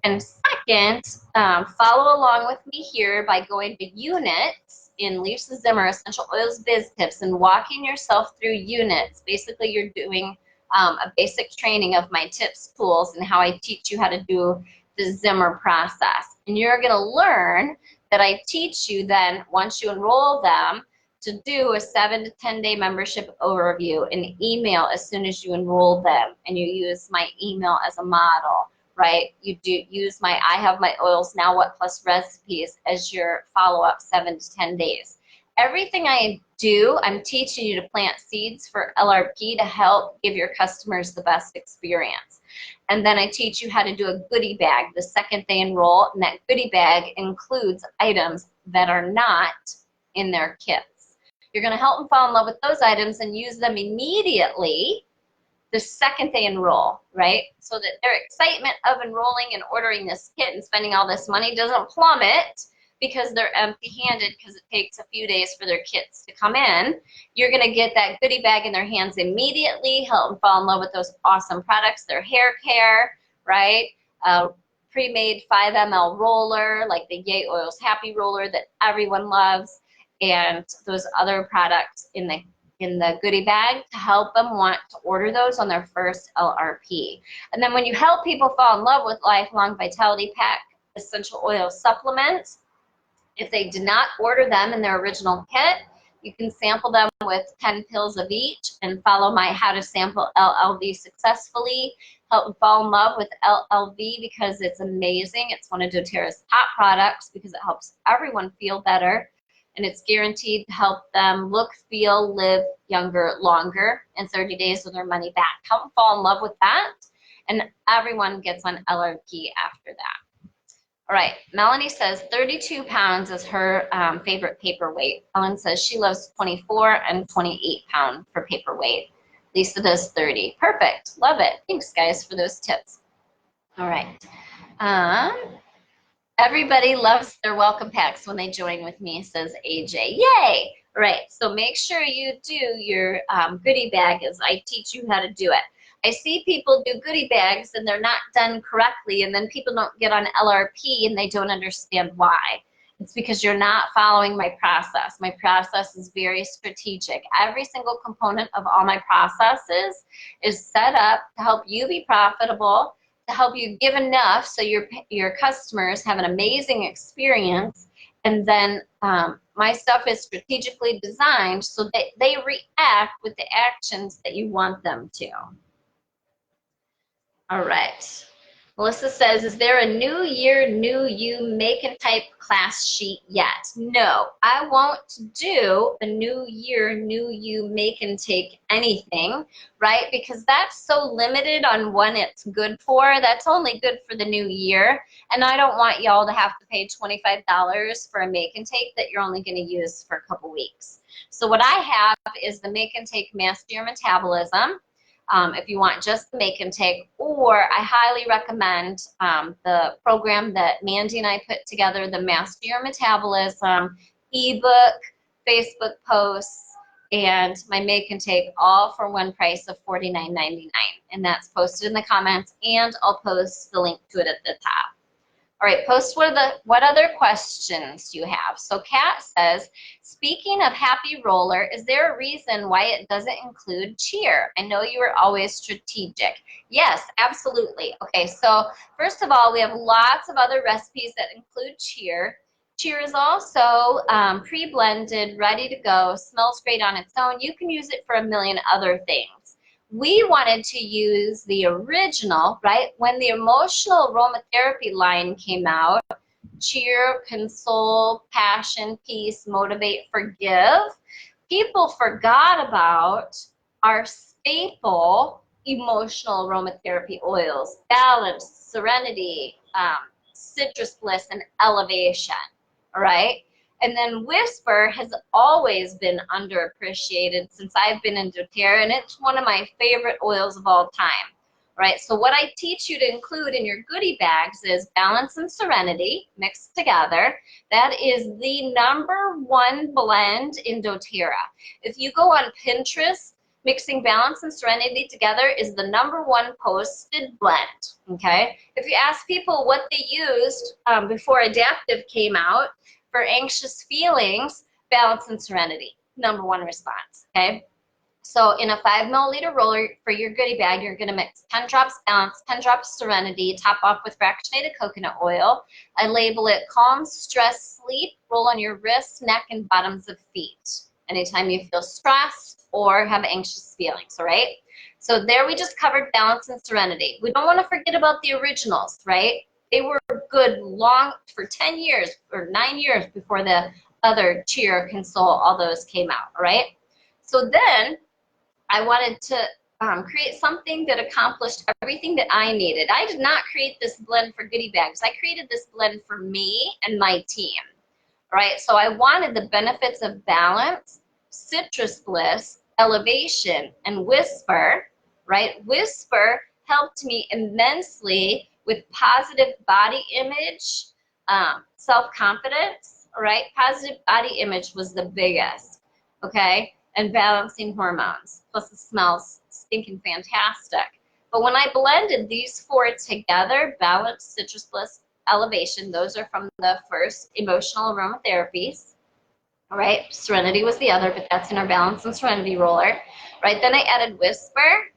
And second, follow along with me here by going to units in Lisa Zimmer Essential Oils Biz Tips and walking yourself through units. Basically, you're doing a basic training of my tips, tools, and how I teach you how to do the Zimmer process. And you're going to learn that I teach you then, once you enroll them, to do a 7 to 10 day membership overview and email as soon as you enroll them. And you use my email as a model, right? You do use I have my oils now, what plus recipes as your follow-up 7 to 10 days. Everything I do, I'm teaching you to plant seeds for LRP to help give your customers the best experience. And then I teach you how to do a goodie bag the second they enroll, and that goodie bag includes items that are not in their kits. You're going to help them fall in love with those items and use them immediately the second they enroll, right? So that their excitement of enrolling and ordering this kit and spending all this money doesn't plummet because they're empty-handed because it takes a few days for their kits to come in. You're going to get that goodie bag in their hands immediately, help them fall in love with those awesome products, their hair care, right? Pre-made 5 ml roller, like the yayoils Happy Roller that everyone loves, and those other products in the goodie bag to help them want to order those on their first LRP. And then when you help people fall in love with Lifelong Vitality Pack essential oil supplements, if they did not order them in their original kit, you can sample them with 10 pills of each and follow my How to Sample LLV Successfully. Help them fall in love with LLV because it's amazing. It's one of doTERRA's top products because it helps everyone feel better. And it's guaranteed to help them look, feel, live younger, longer, in 30 days with their money back. Help them fall in love with that. And everyone gets on LRP after that. All right, Melanie says 32 pounds is her favorite paperweight. Ellen says she loves 24 and 28 pound for paperweight. Lisa does 30. Perfect, love it. Thanks guys for those tips. All right, everybody loves their welcome packs when they join with me, says AJ. Yay! All right, so make sure you do your goodie bag as I teach you how to do it. I see people do goodie bags and they're not done correctly, and then people don't get on LRP and they don't understand why. It's because you're not following my process. My process is very strategic. Every single component of all my processes is set up to help you be profitable, to help you give enough so your customers have an amazing experience, and then my stuff is strategically designed so that they react with the actions that you want them to. All right. Melissa says, is there a new year, new you make and type class sheet yet? No, I won't do a new year, new you make and take anything, right? Because that's so limited on when it's good for. That's only good for the new year. And I don't want y'all to have to pay $25 for a make and take that you're only going to use for a couple weeks. So what I have is the make and take Master Your Metabolism. If you want just the make and take, or I highly recommend the program that Mandy and I put together, the Master Your Metabolism ebook, Facebook posts, and my make and take, all for one price of $49.99. And that's posted in the comments, and I'll post the link to it at the top. All right, post what other questions you have. So Kat says, speaking of Happy Roller, is there a reason why it doesn't include cheer? I know you are always strategic. Yes, absolutely. Okay, so first of all, we have lots of other recipes that include cheer. Cheer is also pre-blended, ready to go, smells great on its own. You can use it for a million other things. We wanted to use the original, right? When the emotional aromatherapy line came out, cheer, console, passion, peace, motivate, forgive, people forgot about our staple emotional aromatherapy oils: balance, serenity, citrus bliss, and elevation, all right? And then Whisper has always been underappreciated since I've been in doTERRA, and it's one of my favorite oils of all time, right? So what I teach you to include in your goodie bags is balance and serenity mixed together. That is the #1 blend in doTERRA. If you go on Pinterest, mixing balance and serenity together is the #1 posted blend, okay? If you ask people what they used before Adaptive came out, for anxious feelings, balance and serenity, #1 response, okay? So in a 5 milliliter roller for your goodie bag, you're gonna mix 10 drops balance, 10 drops serenity, top off with fractionated coconut oil. I label it calm, stress, sleep, roll on your wrists, neck, and bottoms of feet. Anytime you feel stressed or have anxious feelings, all right? So there we just covered balance and serenity. We don't wanna forget about the originals, right? They were good long for 10 years or 9 years before the other cheer, console, all those came out, all right? So then I wanted to create something that accomplished everything that I needed. I did not create this blend for goodie bags. I created this blend for me and my team, right? So I wanted the benefits of balance, citrus bliss, elevation, and Whisper, right? Whisper helped me immensely with positive body image, self-confidence, right? Positive body image was the biggest, okay? And balancing hormones. Plus it smells stinking fantastic. But when I blended these 4 together, balance, citrus bliss, elevation, those are from the first emotional aromatherapies, all right? Serenity was the other, but that's in our balance and serenity roller, right? Then I added Whisper,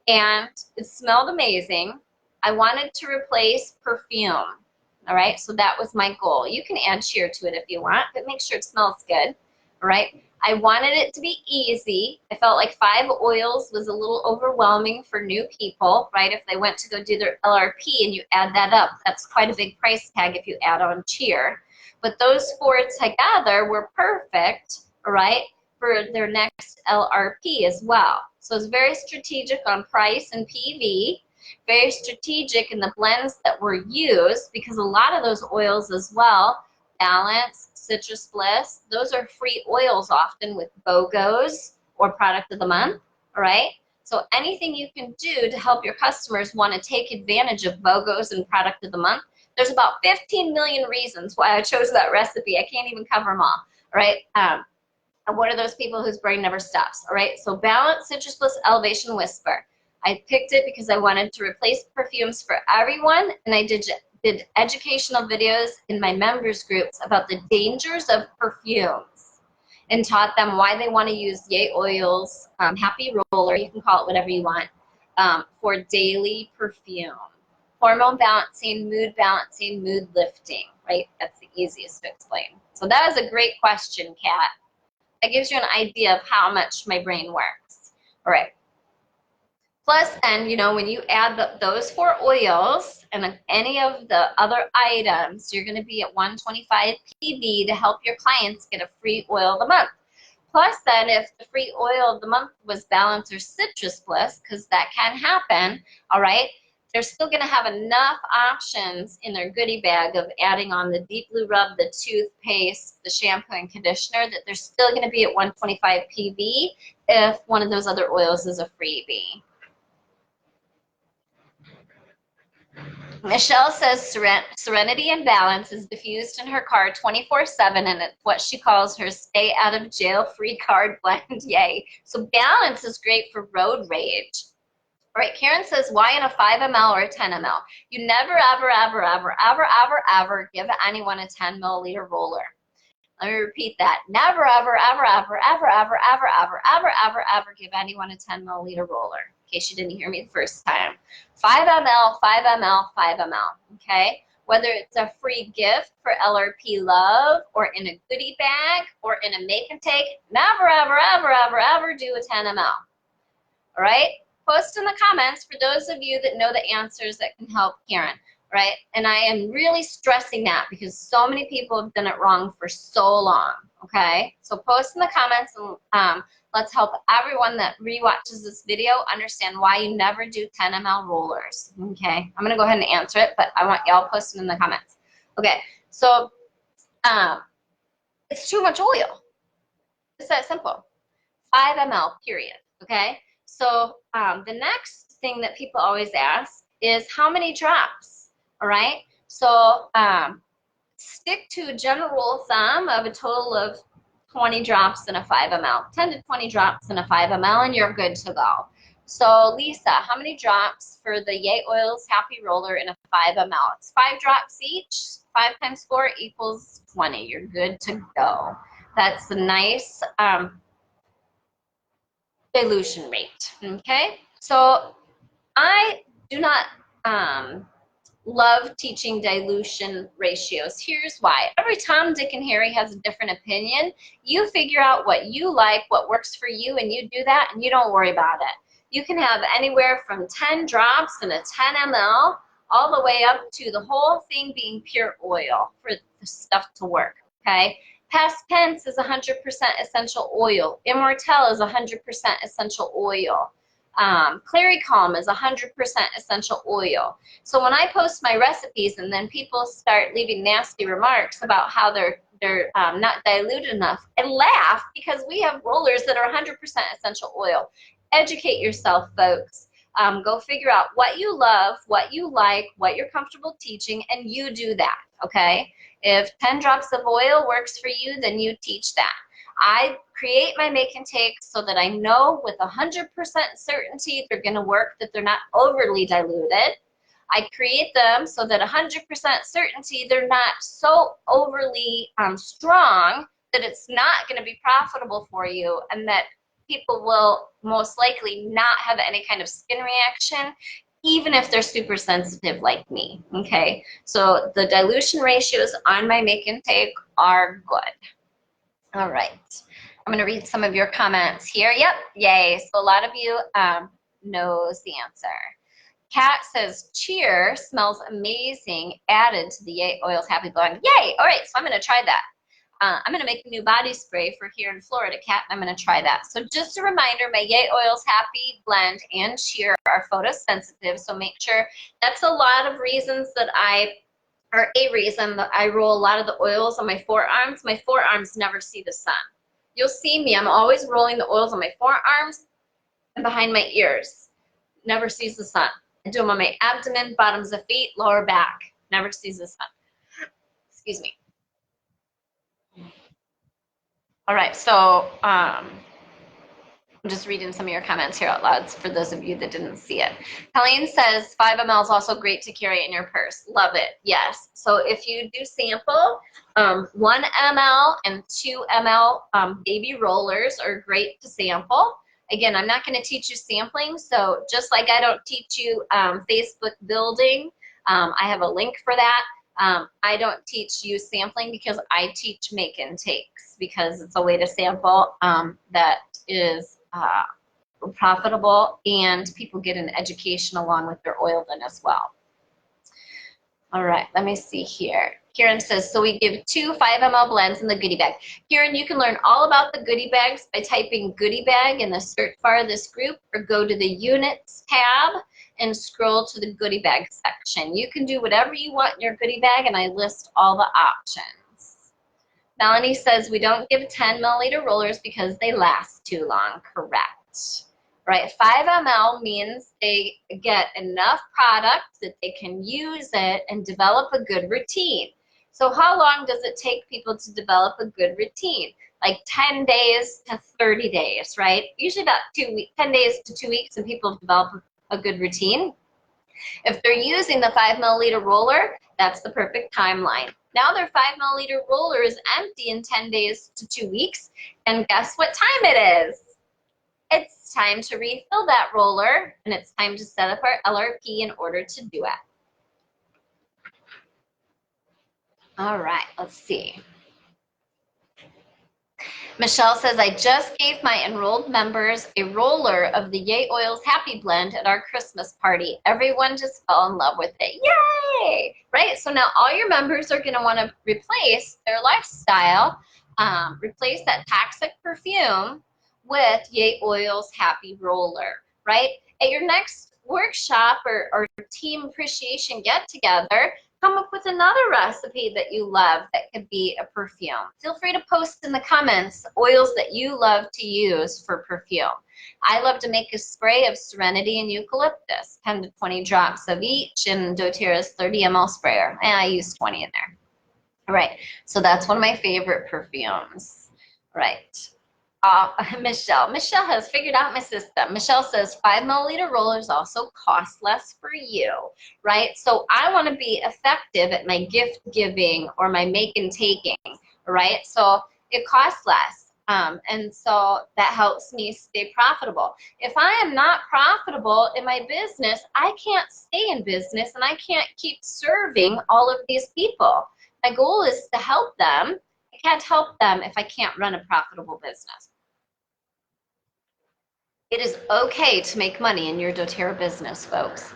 and it smelled amazing. I wanted to replace perfume, all right? So that was my goal. You can add cheer to it if you want, but make sure it smells good, all right? I wanted it to be easy. I felt like 5 oils was a little overwhelming for new people, right? If they went to go do their LRP and you add that up, that's quite a big price tag if you add on cheer. But those 4 together were perfect, all right, for their next LRP as well. So it's very strategic on price and PV, very strategic in the blends that were used, because a lot of those oils as well, balance, citrus bliss, those are free oils often with BOGOs or product of the month, all right? So anything you can do to help your customers want to take advantage of BOGOs and product of the month, there's about 15 million reasons why I chose that recipe. I can't even cover them all, all right? And what are those people whose brain never stops, all right? So balance, citrus bliss, elevation, Whisper. I picked it because I wanted to replace perfumes for everyone, and I did educational videos in my members groups about the dangers of perfumes and taught them why they want to use yayoils, Happy Roller, you can call it whatever you want, for daily perfume. Hormone balancing, mood lifting, right? That's the easiest to explain. So that was a great question, Kat. That gives you an idea of how much my brain works. All right. Plus, then, you know, when you add those 4 oils and any of the other items, you're going to be at 125 PV to help your clients get a free oil of the month. Plus, then, if the free oil of the month was Balance or Citrus Bliss, because that can happen, all right, they're still going to have enough options in their goodie bag of adding on the Deep Blue Rub, the toothpaste, the shampoo and conditioner, that they're still going to be at 125 PV if one of those other oils is a freebie. Michelle says Serenity and Balance is diffused in her car 24/7, and it's what she calls her stay out of jail free card blend. Yay. So Balance is great for road rage. All right, Karen says, why in a 5 ml or a 10 ml? You never, ever, ever, ever, ever, ever, ever give anyone a 10 milliliter roller. Let me repeat that. Never, ever, ever, ever, ever, ever, ever, ever, ever, ever, ever give anyone a 10 milliliter roller, in case you didn't hear me the first time. 5 ml, 5 ml, 5 ml, okay? Whether it's a free gift for LRP love or in a goodie bag or in a make and take, never, ever, ever, ever, ever do a 10 ml, all right? Post in the comments for those of you that know the answers that can help Karen, right? And I am really stressing that because so many people have done it wrong for so long, okay? So post in the comments and let's help everyone that rewatches this video understand why you never do 10 ml rollers, okay? I'm gonna go ahead and answer it, but I want y'all posting in the comments. Okay, so it's too much oil. It's that simple. 5 ml, period, okay? So the next thing that people always ask is how many drops, all right? So stick to a general rule of thumb of a total of 20 drops in a 5 ml, 10 to 20 drops in a 5 ml, and you're good to go. So Lisa, how many drops for the yayoils Happy Roller in a 5 ml? It's 5 drops each. 5 times 4 equals 20. You're good to go. That's a nice dilution rate, okay? So I do not love teaching dilution ratios. Here's why. Every Tom, Dick, and Harry has a different opinion. You figure out what you like, what works for you, and you do that, and you don't worry about it. You can have anywhere from 10 drops in a 10 ml all the way up to the whole thing being pure oil for the stuff to work, okay? Past tense is 100% essential oil. Immortelle is 100% essential oil. Clary Calm is 100% essential oil. So when I post my recipes and then people start leaving nasty remarks about how they're not diluted enough, I laugh because we have rollers that are 100% essential oil. Educate yourself, folks. Go figure out what you love, what you like, what you're comfortable teaching, and you do that, okay? If 10 drops of oil works for you, then you teach that. I create my make and take so that I know with 100% certainty they're going to work, that they're not overly diluted. I create them so that 100% certainty they're not so overly strong that it's not going to be profitable for you, and that people will most likely not have any kind of skin reaction, even if they're super sensitive like me, okay? So the dilution ratios on my make and take are good. All right, I'm gonna read some of your comments here. Yep, yay, so a lot of you knows the answer. Kat says, cheer smells amazing, added to the yayoils Happy Blend. Yay, all right, so I'm gonna try that. I'm going to make a new body spray for here in Florida, Kat, and I'm going to try that. So just a reminder, my yayoils Happy Blend and Cheer are photosensitive, so make sure. That's a lot of reasons that a reason that I roll a lot of the oils on my forearms. My forearms never see the sun. You'll see me, I'm always rolling the oils on my forearms and behind my ears. Never sees the sun. I do them on my abdomen, bottoms of feet, lower back. Never sees the sun. Excuse me. All right, so I'm just reading some of your comments here out loud for those of you that didn't see it. Colleen says 5 ml is also great to carry in your purse. Love it, yes. So if you do sample, 1 ml and 2 ml baby rollers are great to sample. Again, I'm not going to teach you sampling, so just like I don't teach you Facebook building, I have a link for that. I don't teach you sampling because I teach make and takes, because it's a way to sample that is profitable and people get an education along with their oil then as well. All right, let me see here. Kieran says, so we give 2 5 ml blends in the goodie bag. Kieran, you can learn all about the goodie bags by typing goodie bag in the search bar of this group, or go to the units tab and scroll to the goodie bag section. You can do whatever you want in your goodie bag, and I list all the options. Melanie says, we don't give 10 milliliter rollers because they last too long. Correct. Right, 5 ml means they get enough product that they can use it and develop a good routine. So how long does it take people to develop a good routine? Like 10 days to 30 days, right? Usually about 2 weeks, 10 days to 2 weeks, and people develop a good routine. If they're using the 5 milliliter roller, that's the perfect timeline. Now their 5 milliliter roller is empty in 10 days to 2 weeks, and guess what time it is? It's time to refill that roller, and it's time to set up our LRP in order to do it. All right, let's see. Michelle says, I just gave my enrolled members a roller of the yayoils Happy Blend at our Christmas party. Everyone just fell in love with it. Yay! Right? So now all your members are going to want to replace their lifestyle, replace that toxic perfume with yayoils Happy Roller, right? At your next workshop or team appreciation get-together, come up with another recipe that you love that could be a perfume. Feel free to post in the comments oils that you love to use for perfume. I love to make a spray of Serenity and Eucalyptus, 10 to 20 drops of each in doTERRA's 30 ml sprayer, and I use 20 in there. All right, so that's one of my favorite perfumes. All right. Michelle has figured out my system. Michelle says 5 milliliter rollers also cost less for you, right? So I want to be effective at my gift giving or my make and taking, right? So it costs less. And so that helps me stay profitable. If I am not profitable in my business, I can't stay in business, and I can't keep serving all of these people. My goal is to help them. I can't help them if I can't run a profitable business. It is okay to make money in your doTERRA business, folks.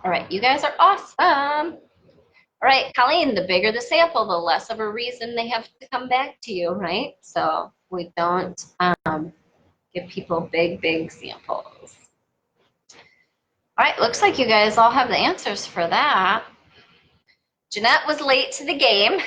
All right, you guys are awesome. All right, Colleen, the bigger the sample, the less of a reason they have to come back to you, right? So we don't give people big samples. All right, looks like you guys all have the answers for that. Jeanette was late to the game.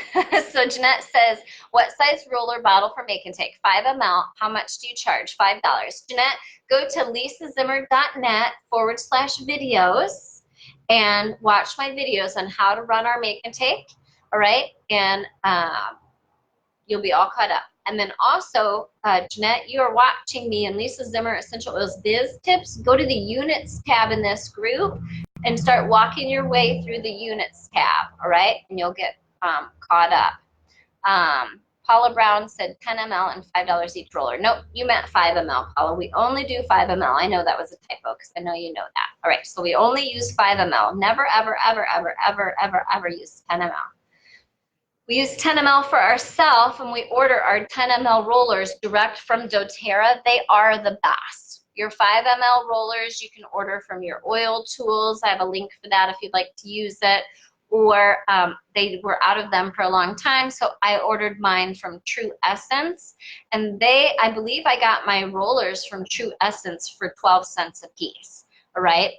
So Jeanette says, what size roller bottle for make and take? 5 ml. How much do you charge? $5. Jeanette, go to lisazimmer.net/videos and watch my videos on how to run our make and take. All right. And you'll be all caught up. And then also, Jeanette, you are watching me and Lisa Zimmer Essential Oils Biz Tips. Go to the units tab in this group and start walking your way through the units tab, all right? And you'll get caught up. Paula Brown said 10 ml and $5 each roller. Nope, you meant 5 ml, Paula. We only do 5 ml. I know that was a typo because I know you know that. All right, so we only use 5 ml. Never, ever use 10 ml. We use 10 ml for ourselves, and we order our 10 ml rollers direct from doTERRA. They are the best. Your 5 ml rollers you can order from your oil tools. I have a link for that if you'd like to use it. Or they were out of them for a long time, so I ordered mine from True Essence. And I believe I got my rollers from True Essence for 12 cents a piece, all right?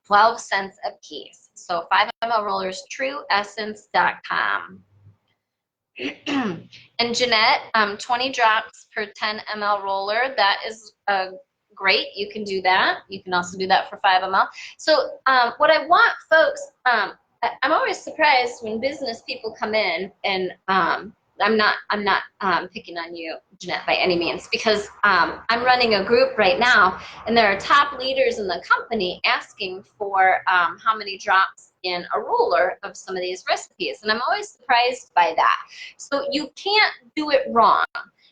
12 cents a piece. So 5 ml rollers, trueessence.com. And Jeanette, 20 drops per 10 ml roller. That is great. You can do that. You can also do that for 5 ml. So what I want, folks, I'm always surprised when business people come in, and I'm not picking on you, Jeanette, by any means, because I'm running a group right now, and there are top leaders in the company asking for how many drops in a roller of some of these recipes, and I'm always surprised by that. So you can't do it wrong.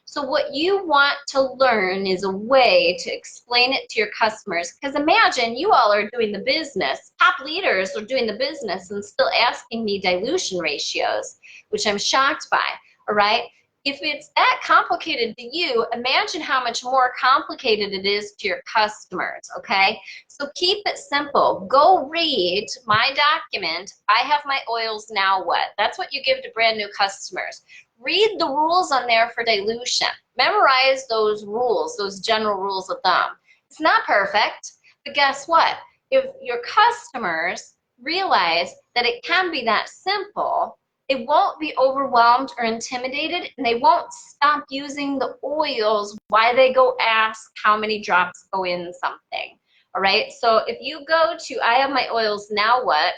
So what you want to learn is a way to explain it to your customers, because imagine you all are doing the business, top leaders are doing the business and still asking me dilution ratios, which I'm shocked by, all right? if it's that complicated to you, imagine how much more complicated it is to your customers, okay? So keep it simple. Go read my document, I have my oils, now what? That's what you give to brand new customers. Read the rules on there for dilution. Memorize those rules, those general rules of thumb. It's not perfect, but guess what? If your customers realize that it can be that simple, they won't be overwhelmed or intimidated, and they won't stop using the oils while they go ask how many drops go in something. All right, so if you go to I have my oils, now what?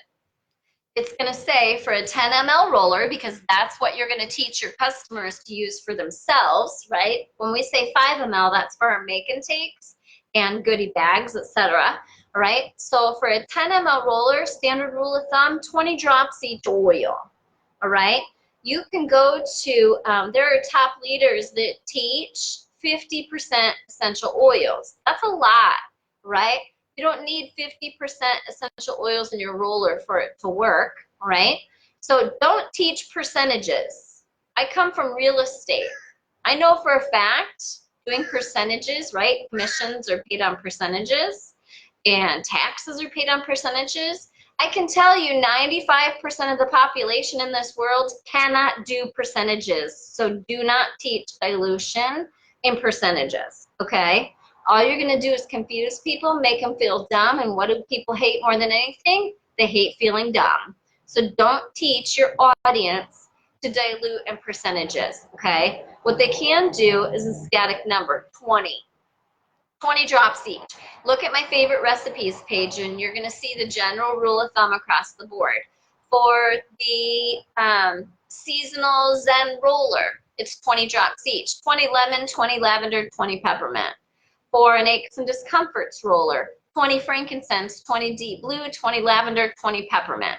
It's going to say for a 10 ml roller, because that's what you're going to teach your customers to use for themselves, right? When we say 5 ml, that's for our make and takes and goodie bags, etc. All right, so for a 10 ml roller, standard rule of thumb, 20 drops each oil. All right, you can go to, there are top leaders that teach 50% essential oils. That's a lot, right? You don't need 50% essential oils in your roller for it to work, right? So don't teach percentages. I come from real estate. I know for a fact doing percentages, right? Commissions are paid on percentages and taxes are paid on percentages. I can tell you 95% of the population in this world cannot do percentages. So do not teach dilution in percentages, okay? All you're going to do is confuse people, make them feel dumb, and what do people hate more than anything? They hate feeling dumb. So don't teach your audience to dilute in percentages, okay? What they can do is a static number, 20. 20 drops each. Look at my favorite recipes page, and you're going to see the general rule of thumb across the board. For the seasonal Zen roller, it's 20 drops each. 20 lemon, 20 lavender, 20 peppermint. For an aches and discomforts roller, 20 frankincense, 20 deep blue, 20 lavender, 20 peppermint,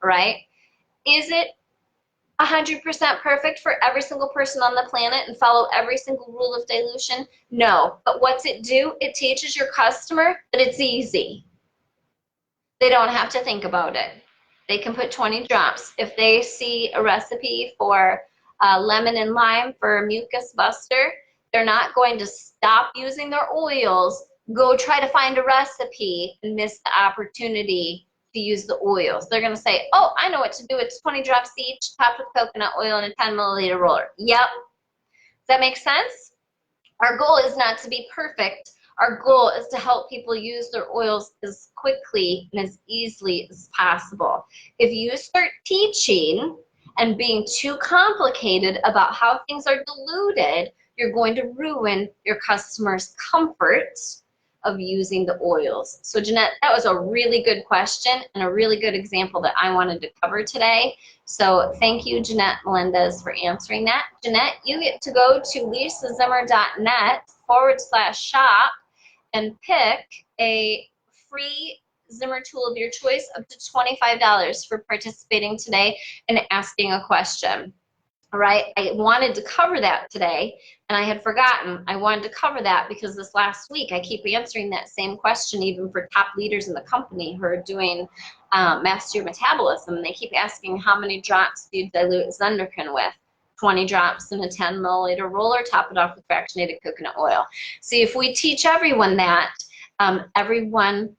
right? Is it 100% perfect for every single person on the planet and follow every single rule of dilution? No, but what's it do? It teaches your customer that it's easy. They don't have to think about it. They can put 20 drops. If they see a recipe for lemon and lime for mucus buster, they're not going to stop using their oils, go try to find a recipe and miss the opportunity to use the oils. They're going to say, oh, I know what to do. It's 20 drops each, topped with coconut oil in a 10 milliliter roller. Yep. Does that make sense? Our goal is not to be perfect. Our goal is to help people use their oils as quickly and as easily as possible. If you start teaching and being too complicated about how things are diluted, you're going to ruin your customers' comfort of using the oils. So Jeanette, that was a really good question and a really good example that I wanted to cover today. So thank you, Jeanette Melendez, for answering that. Jeanette, you get to go to lisazimmer.net/shop and pick a free Zimmer tool of your choice up to $25 for participating today and asking a question. All right, I wanted to cover that today, and I had forgotten. I wanted to cover that because this last week I keep answering that same question, even for top leaders in the company who are doing master your metabolism. They keep asking, how many drops do you dilute Zenderkin with? 20 drops in a 10 milliliter roller, top it off with fractionated coconut oil. See, if we teach everyone that, everyone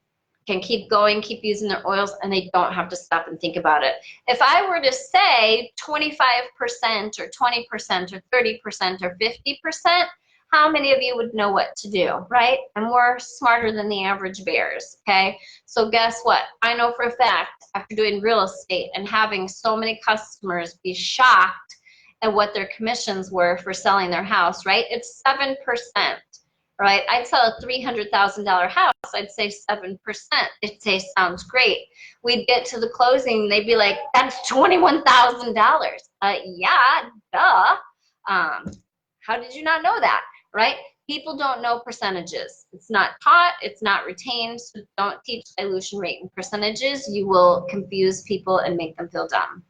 can keep going, keep using their oils, and they don't have to stop and think about it. If I were to say 25% or 20% or 30% or 50%, how many of you would know what to do, right? And we're smarter than the average bears, okay? So guess what? I know for a fact, after doing real estate and having so many customers be shocked at what their commissions were for selling their house, right? It's 7%. Right? I'd sell a $300,000 house, I'd say 7%. They'd say, sounds great. We'd get to the closing, they'd be like, that's $21,000. Yeah, duh. How did you not know that, right? People don't know percentages. It's not taught, it's not retained, so don't teach dilution rate in percentages. You will confuse people and make them feel dumb.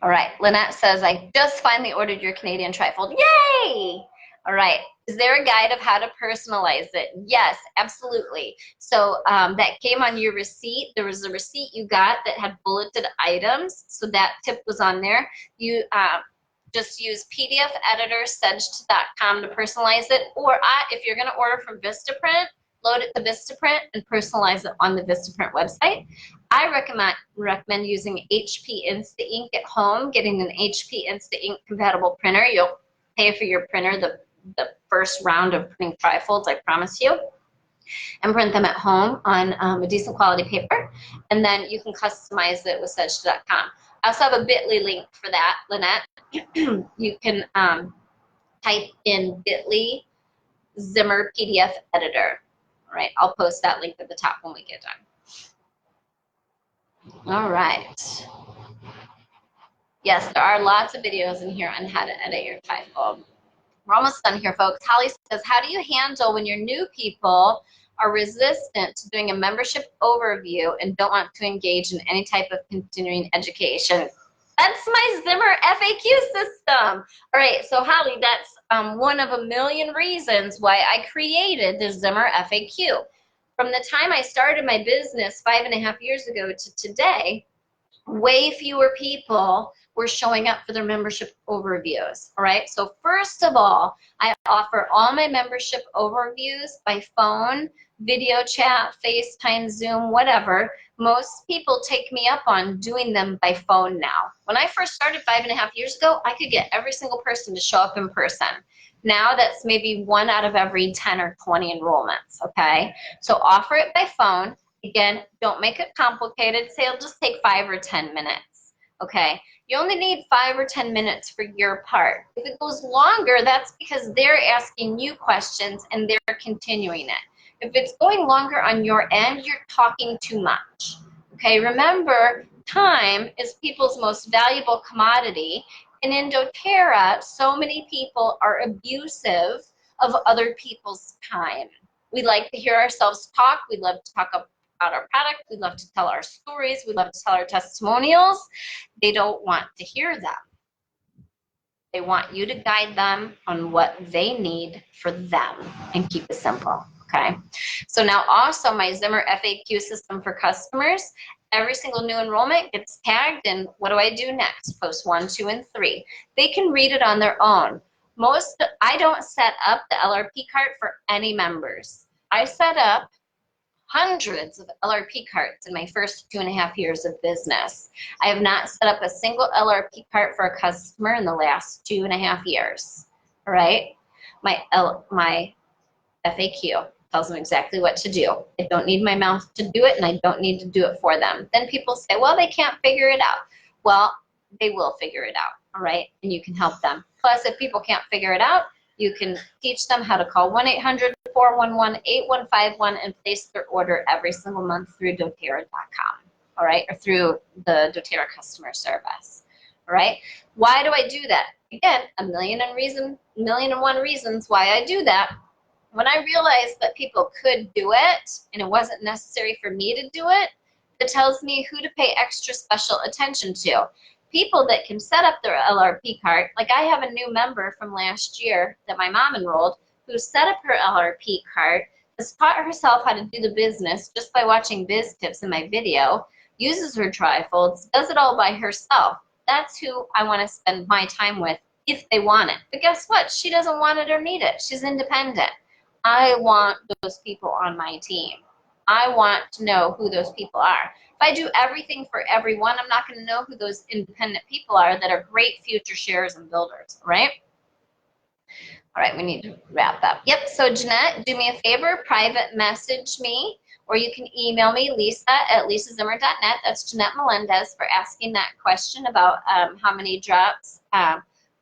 All right, Lynette says, I just finally ordered your Canadian trifold. Yay! All right, is there a guide of how to personalize it? Yes, absolutely. So that came on your receipt. There was a receipt you got that had bulleted items, so that tip was on there. You just use PDF editor, sedge.com to personalize it. Or if you're going to order from Vistaprint, load it to Vistaprint and personalize it on the Vistaprint website. I recommend using HP Insta-Ink at home, getting an HP Insta-Ink compatible printer. You'll pay for your printer the first round of printing trifolds, I promise you, and print them at home on a decent quality paper. And then you can customize it with sedge.com. I also have a bit.ly link for that, Lynette. You can type in bit.ly Zimmer PDF editor. All right, I'll post that link at the top when we get done. All right. Yes, there are lots of videos in here on how to edit your trifold. We're almost done here, folks. Holly says, how do you handle when your new people are resistant to doing a membership overview and don't want to engage in any type of continuing education? That's my Zimmer FAQ system. All right, so Holly, that's one of a million reasons why I created the Zimmer FAQ. From the time I started my business 5.5 years ago to today, way fewer people were showing up for their membership overviews. All right, so first of all, I offer all my membership overviews by phone, video chat, FaceTime, Zoom, whatever. Most people take me up on doing them by phone now. When I first started 5.5 years ago, I could get every single person to show up in person. Now that's maybe 1 out of every 10 or 20 enrollments, okay? So offer it by phone. Again, don't make it complicated. Say it'll just take 5 or 10 minutes, okay? You only need 5 or 10 minutes for your part. If it goes longer, that's because they're asking you questions and they're continuing it. If it's going longer on your end, you're talking too much, okay? Remember, time is people's most valuable commodity, and in doTERRA, so many people are abusive of other people's time. We like to hear ourselves talk. We love to talk about our product. We love to tell our stories. We love to tell our testimonials. They don't want to hear them. They want you to guide them on what they need for them and keep it simple, okay? So now also my Zimmer FAQ system for customers, every single new enrollment gets tagged, and what do I do next? Post 1, 2, and 3. They can read it on their own. I don't set up the LRP cart for any members. I set up hundreds of LRP carts in my first 2.5 years of business. I have not set up a single LRP cart for a customer in the last 2.5 years. All right, my FAQ tells them exactly what to do. I don't need my mouth to do it, and I don't need to do it for them. Then people say, well, they can't figure it out. Well, they will figure it out, all right? And you can help them. Plus, if people can't figure it out, you can teach them how to call 1-800-411-8151 and place their order every single month through doTERRA.com, all right, or through the doTERRA customer service, all right? Why do I do that? Again, a million and one reasons why I do that. When I realized that people could do it and it wasn't necessary for me to do it, it tells me who to pay extra special attention to. People that can set up their LRP cart, like I have a new member from last year that my mom enrolled who set up her LRP cart, has taught herself how to do the business just by watching biz tips in my video, uses her trifolds, does it all by herself. That's who I want to spend my time with if they want it. But guess what? She doesn't want it or need it. She's independent. I want those people on my team. I want to know who those people are. If I do everything for everyone, I'm not going to know who those independent people are that are great future sharers and builders, right? All right, we need to wrap up. Yep, so Jeanette, do me a favor, private message me, or you can email me, lisa@lisazimmer.net. That's Jeanette Melendez for asking that question about how many drops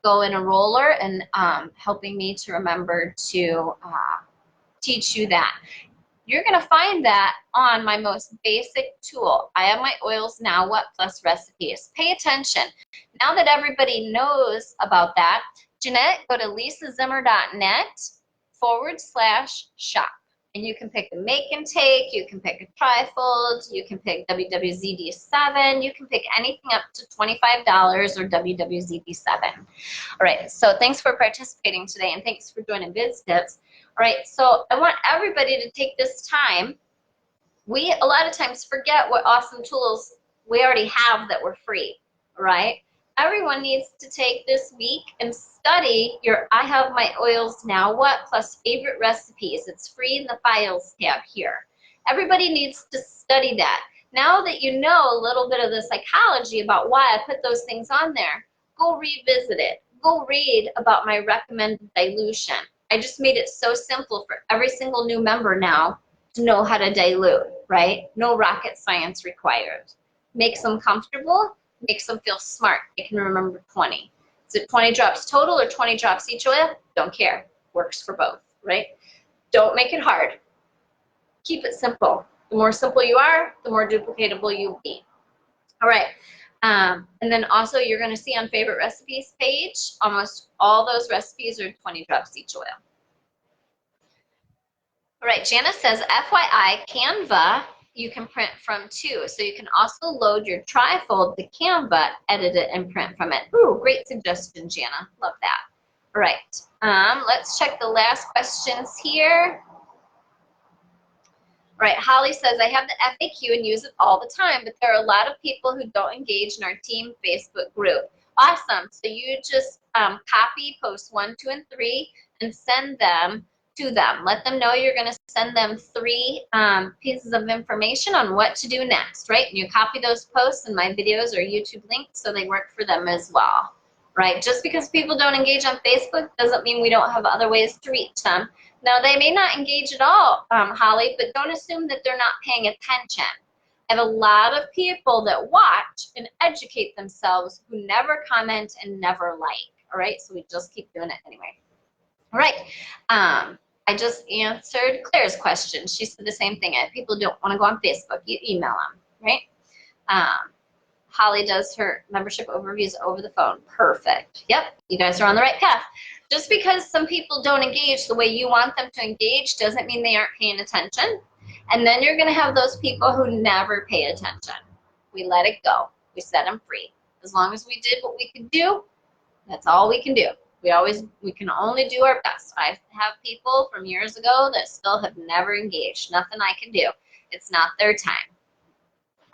go in a roller and helping me to remember to teach you that. You're going to find that on my most basic tool. I have my oils now, what plus recipes. Pay attention. Now that everybody knows about that, Jeanette, go to lisazimmer.net/shop. And you can pick a make and take, you can pick a trifold, you can pick WWZD7, you can pick anything up to $25 or WWZD7. All right, so thanks for participating today and thanks for joining Biz Tips. All right, so I want everybody to take this time. We a lot of times forget what awesome tools we already have that were free, right? everyone needs to take this week and study your I Have My Oils Now What plus favorite recipes. It's free in the files tab here. Everybody needs to study that. Now that you know a little bit of the psychology about why I put those things on there, go revisit it. Go read about my recommended dilution. I just made it so simple for every single new member now to know how to dilute, right? No rocket science required. Makes them comfortable, makes them feel smart. They can remember 20. Is it 20 drops total or 20 drops each oil? Don't care. Works for both, right? Don't make it hard. Keep it simple. The more simple you are, the more duplicatable you'll be. All right. And then also you're going to see on favorite recipes page, almost all those recipes are 20 drops each oil. All right, Janice says, FYI, Canva, you can print from too. So you can also load your trifold to Canva, edit it, and print from it. Ooh, great suggestion, Jana. Love that. All right, let's check the last questions here. All right, Holly says, I have the FAQ and use it all the time, but there are a lot of people who don't engage in our team Facebook group. Awesome. So you just copy posts 1, 2, and 3 and send them to them. Let them know you're going to send them 3 pieces of information on what to do next, right? And you copy those posts and my videos or YouTube links so they work for them as well, right? Just because people don't engage on Facebook doesn't mean we don't have other ways to reach them. Now, they may not engage at all, Holly, but don't assume that they're not paying attention. I have a lot of people that watch and educate themselves who never comment and never like, all right? So we just keep doing it anyway. All right. I just answered Claire's question. She said the same thing. If people don't want to go on Facebook, you email them, right? Holly does her membership overviews over the phone. Perfect. Yep, you guys are on the right path. Just because some people don't engage the way you want them to engage doesn't mean they aren't paying attention. And then you're going to have those people who never pay attention. We let it go. We set them free. As long as we did what we could do, that's all we can do. We can only do our best. I have people from years ago that still have never engaged. Nothing I can do. It's not their time.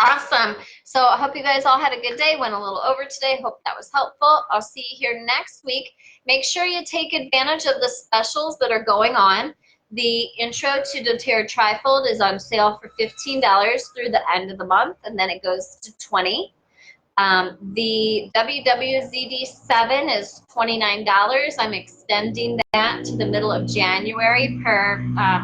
Awesome. So I hope you guys all had a good day. Went a little over today. Hope that was helpful. I'll see you here next week. Make sure you take advantage of the specials that are going on. The Intro to doTERRA Trifold is on sale for $15 through the end of the month, and then it goes to $20. The WWZD7 is $29. I'm extending that to the middle of January per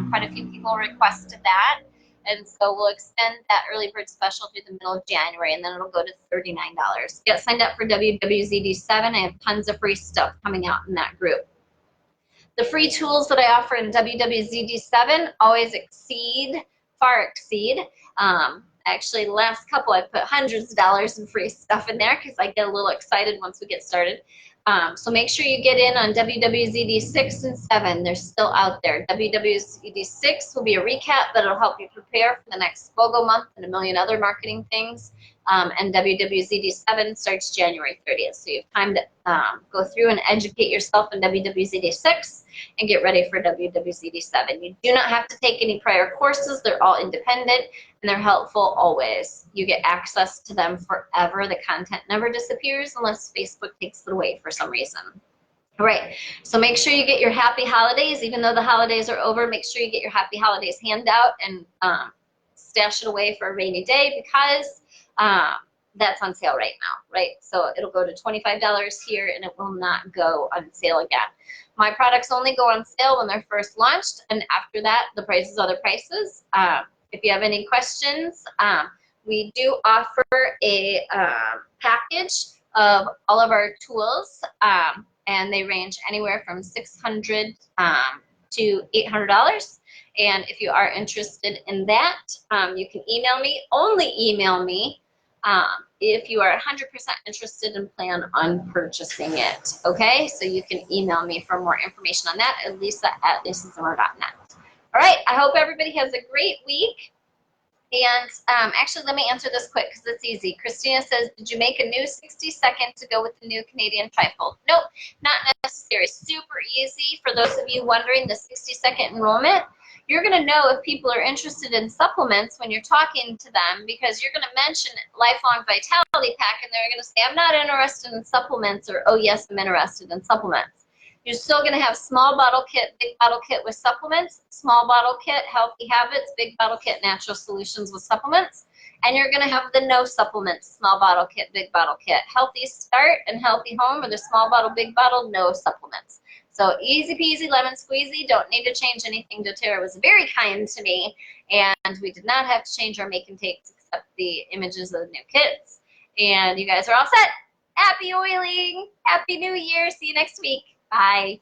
quite a few people requested that. And so we'll extend that early bird special through the middle of January, and then it'll go to $39. Get signed up for WWZD7. I have tons of free stuff coming out in that group. The free tools that I offer in WWZD7 always far exceed. Actually, the last couple I put hundreds of dollars in free stuff in there because I get a little excited once we get started. So make sure you get in on WWZD 6 and 7. They're still out there. WWZD 6 will be a recap, but it'll help you prepare for the next BOGO month and a million other marketing things. And WWZD 7 starts January 30th. So you have time to go through and educate yourself in WWZD 6 and get ready for WWZD 7. You do not have to take any prior courses. They're all independent and they're helpful always. You get access to them forever. The content never disappears unless Facebook takes it away for some reason. All right, so make sure you get your happy holidays. Even though the holidays are over, make sure you get your happy holidays handout and stash it away for a rainy day because that's on sale right now, right? So it'll go to $25 here and it will not go on sale again. My products only go on sale when they're first launched, and after that, the prices are the prices. If you have any questions, we do offer a package of all of our tools, and they range anywhere from $600 to $800. And if you are interested in that, you can email me, only email me, if you are 100% interested and plan on purchasing it, okay? So you can email me for more information on that at lisa@lisazimmer.net. All right, I hope everybody has a great week. And actually, let me answer this quick because it's easy. Christina says, did you make a new 60-second to go with the new Canadian trifold? Nope, not necessary. Super easy. For those of you wondering, the 60-second enrollment, You're going to know if people are interested in supplements when you're talking to them, because you're going to mention Lifelong Vitality Pack and they're going to say, I'm not interested in supplements, or, oh yes, I'm interested in supplements. You're still going to have small bottle kit, big bottle kit with supplements, small bottle kit, healthy habits, big bottle kit, natural solutions with supplements. And you're going to have the no supplements, small bottle kit, big bottle kit. Healthy start and healthy home are the small bottle, big bottle, no supplements. So easy peasy, lemon squeezy, don't need to change anything. doTERRA was very kind to me, and we did not have to change our make and takes except the images of the new kits. And you guys are all set. Happy oiling. Happy New Year. See you next week. Bye.